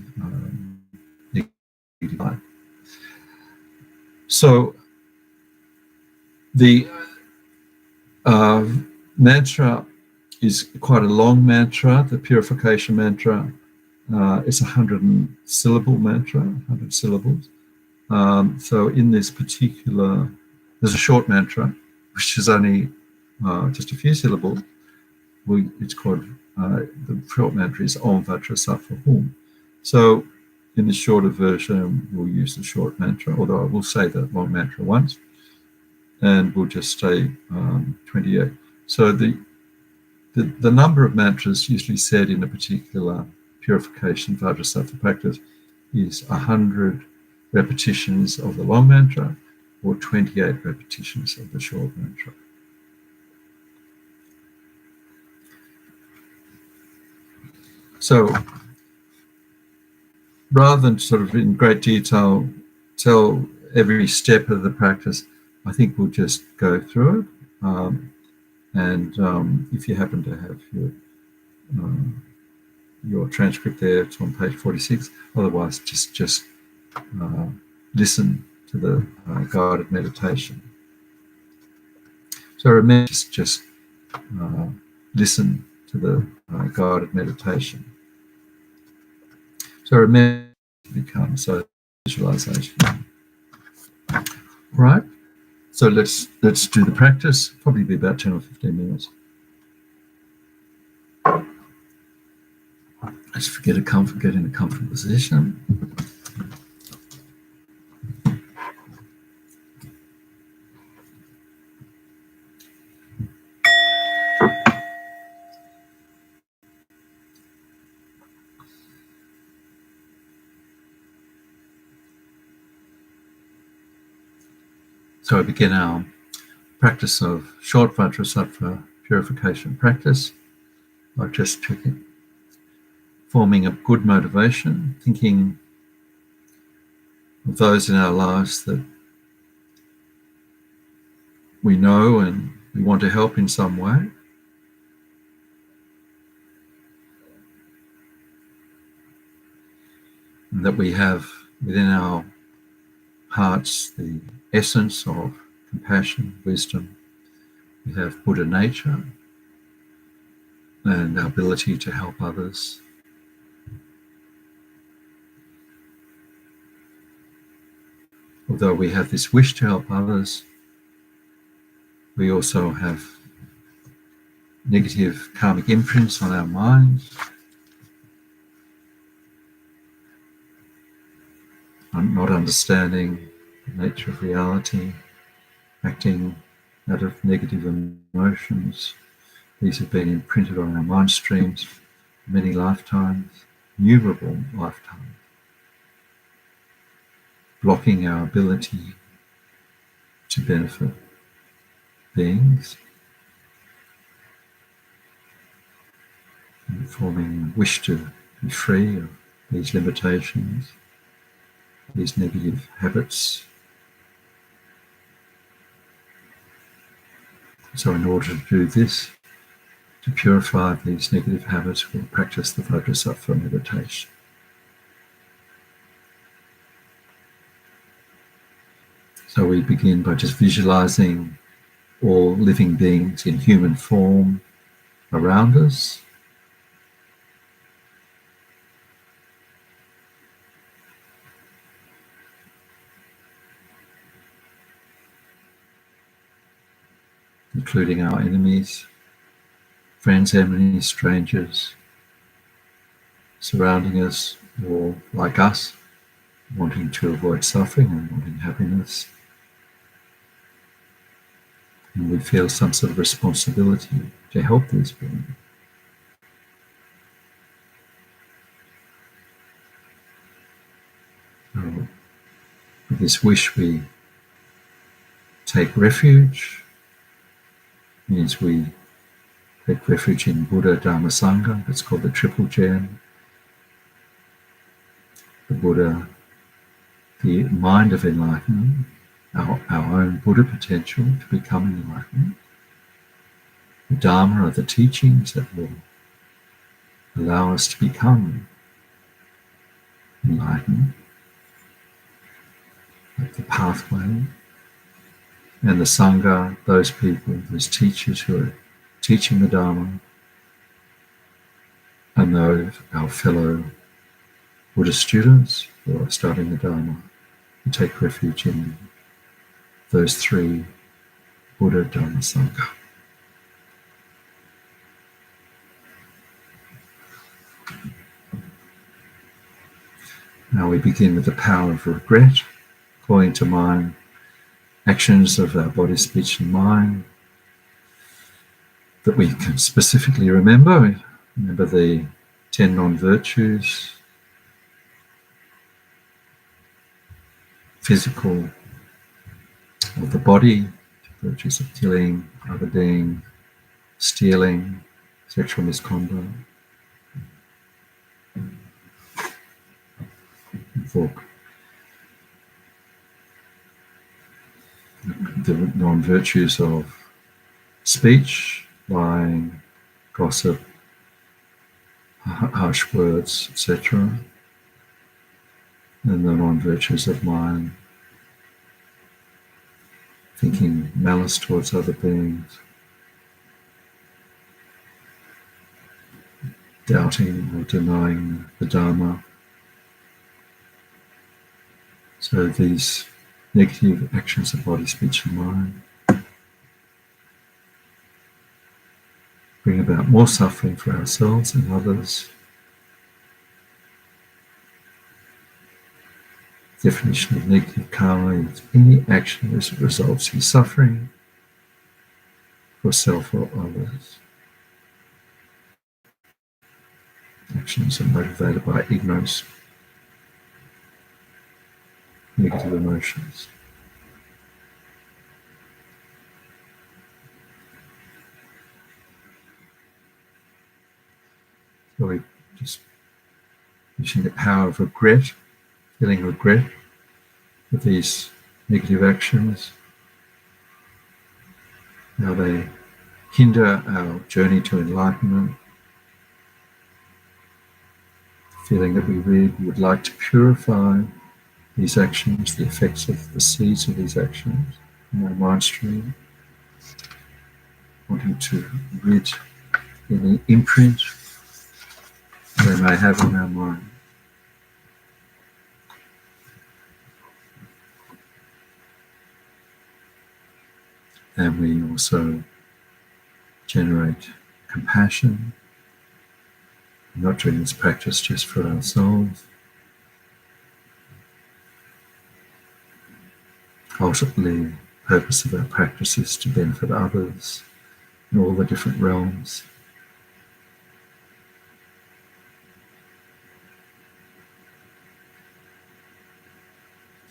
negative light. So the mantra is quite a long mantra. The purification mantra is a 100-syllable mantra, 100 syllables. So in this particular, there's a short mantra, which is only just a few syllables. It's called, the short mantra is Om Vajrasattva Hum. So in the shorter version, we'll use the short mantra, although I will say the long mantra once, and we'll just say 28. So the number of mantras usually said in a particular purification Vajrasattva practice is 100 repetitions of the long mantra or 28 repetitions of the short mantra. So rather than sort of in great detail tell every step of the practice, I think we'll just go through it. And if you happen to have your transcript there, it's on page 46. Otherwise, just listen to the guided meditation. So remember, just listen to the guided meditation. So remember to become so visualization. All right. So let's do the practice. Probably be about 10 or 15 minutes. Let's get in a comfortable position. So we begin our practice of short Vajrasattva purification practice by just forming a good motivation, thinking of those in our lives that we know and we want to help in some way. and that we have within our hearts the essence of compassion, wisdom. We have Buddha nature and our ability to help others. Although we have this wish to help others, we also have negative karmic imprints on our minds, not understanding the nature of reality, acting out of negative emotions. These have been imprinted on our mind streams for many lifetimes, innumerable lifetimes, blocking our ability to benefit beings, and forming a wish to be free of these limitations, these negative habits. So in order to do this, to purify these negative habits, we'll practice the Vajrasattva meditation. So we begin by just visualizing all living beings in human form around us. Including our enemies, friends, enemies, strangers, surrounding us or like us, wanting to avoid suffering and wanting happiness. And we feel some sort of responsibility to help these beings. So with this wish, we take refuge. Means we take refuge in Buddha, Dharma, Sangha. That's called the Triple Gem. The Buddha, the mind of enlightenment, our own Buddha potential to become enlightened. The Dharma are the teachings that will allow us to become enlightened, like the pathway. And the Sangha, those people, those teachers who are teaching the Dharma, and those our fellow Buddhist students who are studying the Dharma, who take refuge in those three, Buddha, Dharma, Sangha. Now we begin with the power of regret, calling to mind actions of our body, speech and mind that we can specifically remember. Remember the 10 non-virtues, physical of the body, virtues of killing, other being, stealing, sexual misconduct, for the non-virtues of speech, lying, gossip, harsh words, etc. And the non-virtues of mind, thinking malice towards other beings, doubting or denying the Dharma. So these negative actions of body, speech and mind bring about more suffering for ourselves and others. Definition of negative karma is any action that results in suffering for self or others. Actions are motivated by ignorance, negative emotions. So we just using the power of regret, feeling regret for these negative actions, how they hinder our journey to enlightenment, feeling that we would like to purify these actions, the effects of the seeds of these actions in our mind stream, wanting to rid any imprint they may have on our mind. And we also generate compassion. We're not doing this practice just for ourselves. Ultimately, the purpose of our practice is to benefit others in all the different realms.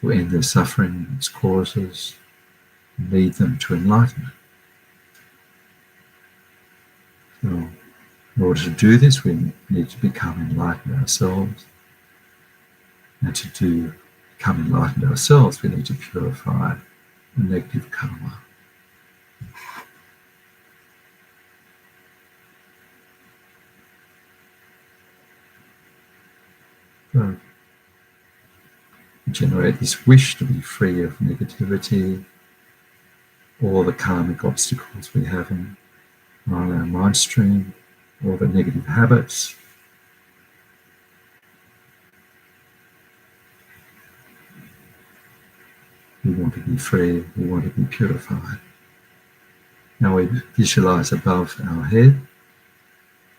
To end their suffering and its causes, and lead them to enlightenment. So, in order to do this, we need to become enlightened ourselves. And to become enlightened ourselves, we need to purify the negative karma. So, we generate this wish to be free of negativity, all the karmic obstacles we have on our mind stream, all the negative habits. We want to be free, we want to be purified. Now we visualize above our head,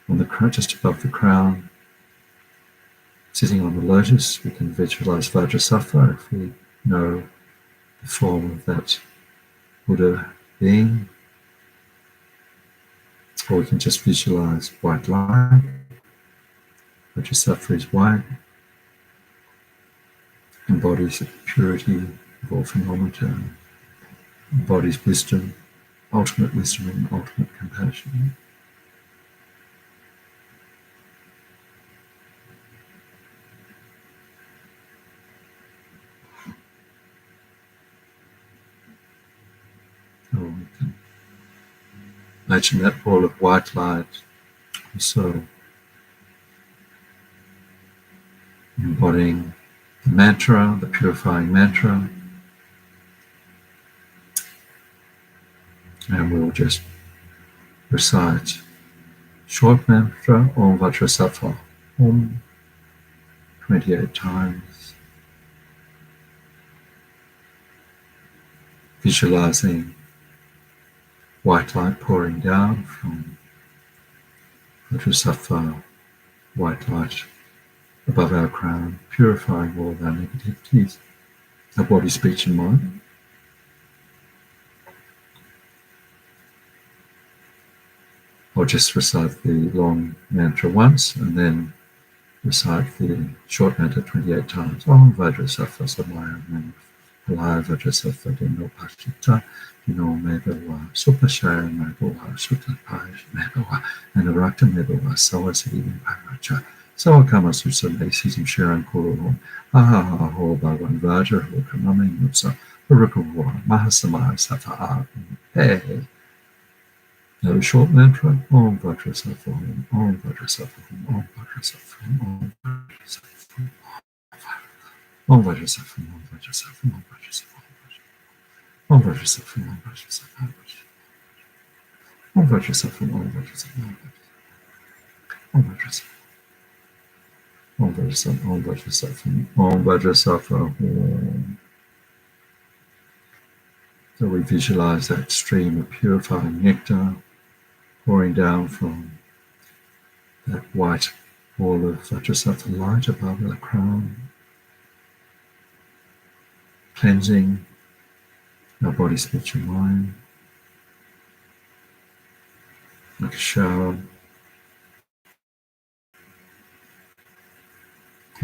on the crown, just above the crown, sitting on the lotus. We can visualize Vajrasattva if we know the form of that Buddha being. Or we can just visualize white light. Vajrasattva is white, embodies the purity of all phenomena, embodies wisdom, ultimate wisdom and ultimate compassion. Or we can imagine that ball of white light also embodying the mantra, the purifying mantra. And we'll just recite short mantra, Om Vajrasattva, Om, 28 times. Visualizing white light pouring down from Vajrasattva, white light above our crown, purifying all of our negativities, our body, speech and mind. Or just recite the long mantra once and then recite the short mantra 28 times. Om Vajrasattva Samaya Nam Palaya Vajrasattva Dino Pachita Dino Medawa Supashaya Medawa Sutapash Medawa and Arakta Medawa Sawasidi Paracha Sawakama Susam Asitim Sharan Kuruhum Aha Ho Bhavan Vajra Ho Kamame Mutsa Urukawa Mahasamaya Safa Hey. Now the short mantra, Om Vajrasattva, Om Vajrasattva, Om Vajrasattva, Om Vajrasattva, Om Vajrasattva, Om Vajrasattva, Om Vajrasattva, Om Vajrasattva, Om Vajrasattva, Om Vajrasattva, Om Vajrasattva, Om Vajrasattva, Om Vajrasattva, Om Vajrasattva, Om. So we visualize that stream of purifying nectar pouring down from that white ball of Vajrasattva light above the crown, cleansing our body, speech and mind, like a shower.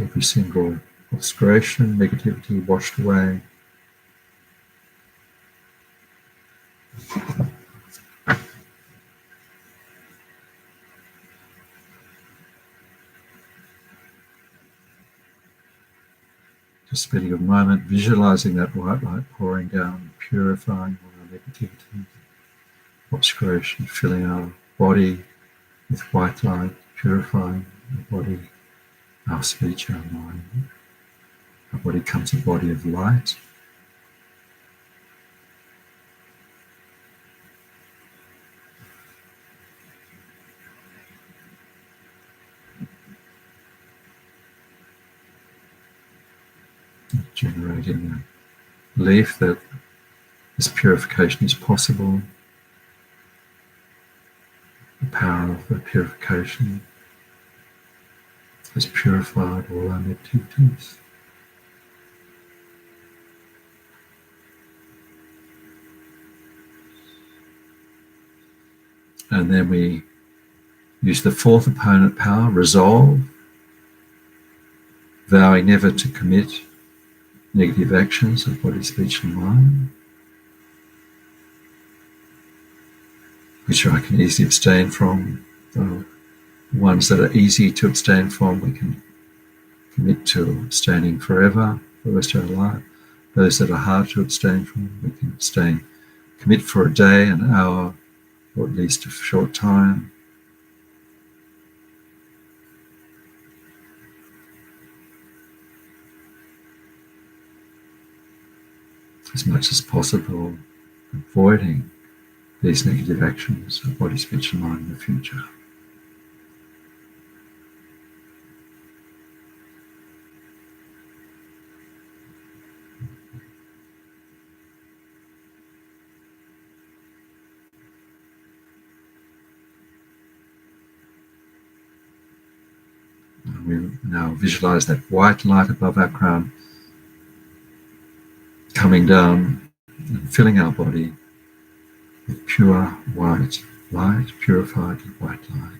Every single obscuration, negativity washed away. Just spending a moment visualizing that white light pouring down, purifying all our negativity, obscuration, filling our body with white light, purifying our body, our speech, our mind. Our body becomes a body of light. Generating a belief that this purification is possible. The power of the purification has purified all our negativities. And then we use the fourth opponent power, resolve, vowing never to commit negative actions of body, speech and mind, which I can easily abstain from. The ones that are easy to abstain from, we can commit to abstaining forever, for the rest of our life. Those that are hard to abstain from, we can commit for a day, an hour, or at least a short time. As much as possible, avoiding these negative actions of body, speech and mind in the future. And we now visualize that white light above our crown coming down and filling our body with pure white light, purified white light.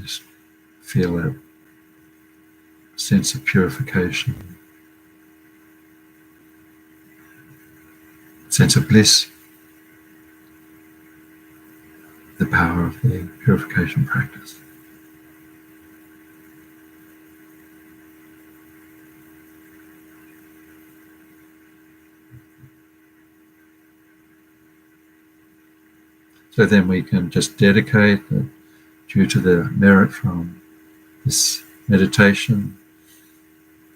Just feel that sense of purification, sense of bliss, the power of the purification practice. So then we can just dedicate that due to the merit from this meditation,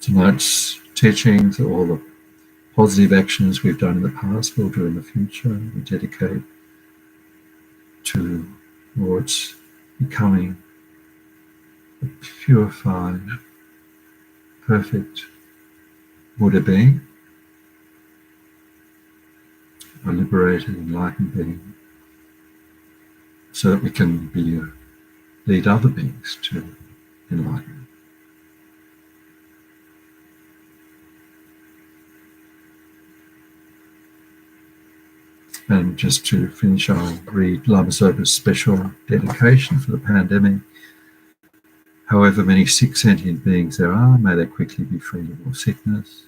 tonight's teachings, all the positive actions we've done in the past, we'll do in the future. We dedicate towards becoming a purified, perfect Buddha being, a liberated, enlightened being, so that we can lead other beings to enlightenment. And just to finish, I'll read Lama Zopa's special dedication for the pandemic. However many sick sentient beings there are, may they quickly be freed of all sickness.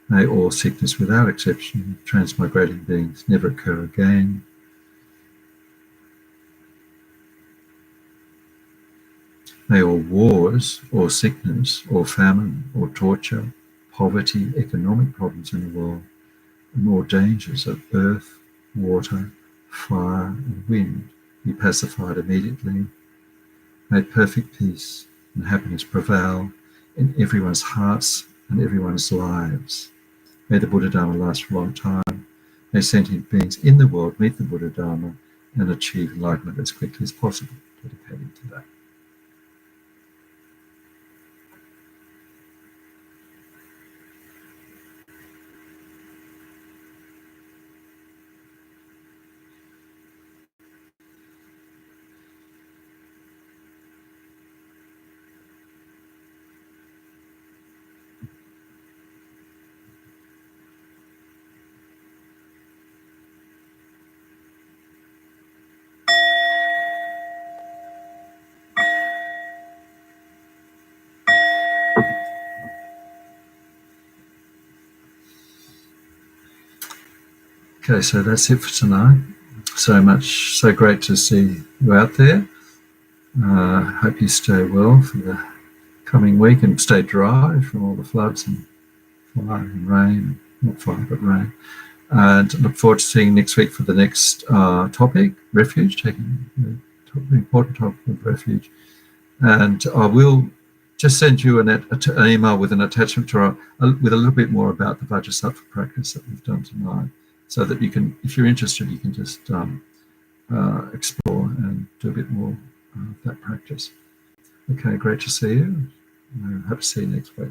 May all sickness without exception, transmigrating beings, never occur again. May all wars, or sickness, or famine, or torture, poverty, economic problems in the world, and all dangers of earth, water, fire, and wind be pacified immediately. May perfect peace and happiness prevail in everyone's hearts and everyone's lives. May the Buddha Dharma last for a long time. May sentient beings in the world meet the Buddha Dharma and achieve enlightenment as quickly as possible. Dedicated to that. Okay, so that's it for tonight. So great to see you out there. Hope you stay well for the coming week and stay dry from all the floods and fire and rain. Not fire, but rain. And look forward to seeing you next week for the next topic, refuge, taking the important topic of refuge. And I will just send you an email with an attachment to with a little bit more about the Vajrasattva practice that we've done tonight, so that you can, if you're interested, you can just explore and do a bit more of that practice. Okay, great to see you. I hope to see you next week.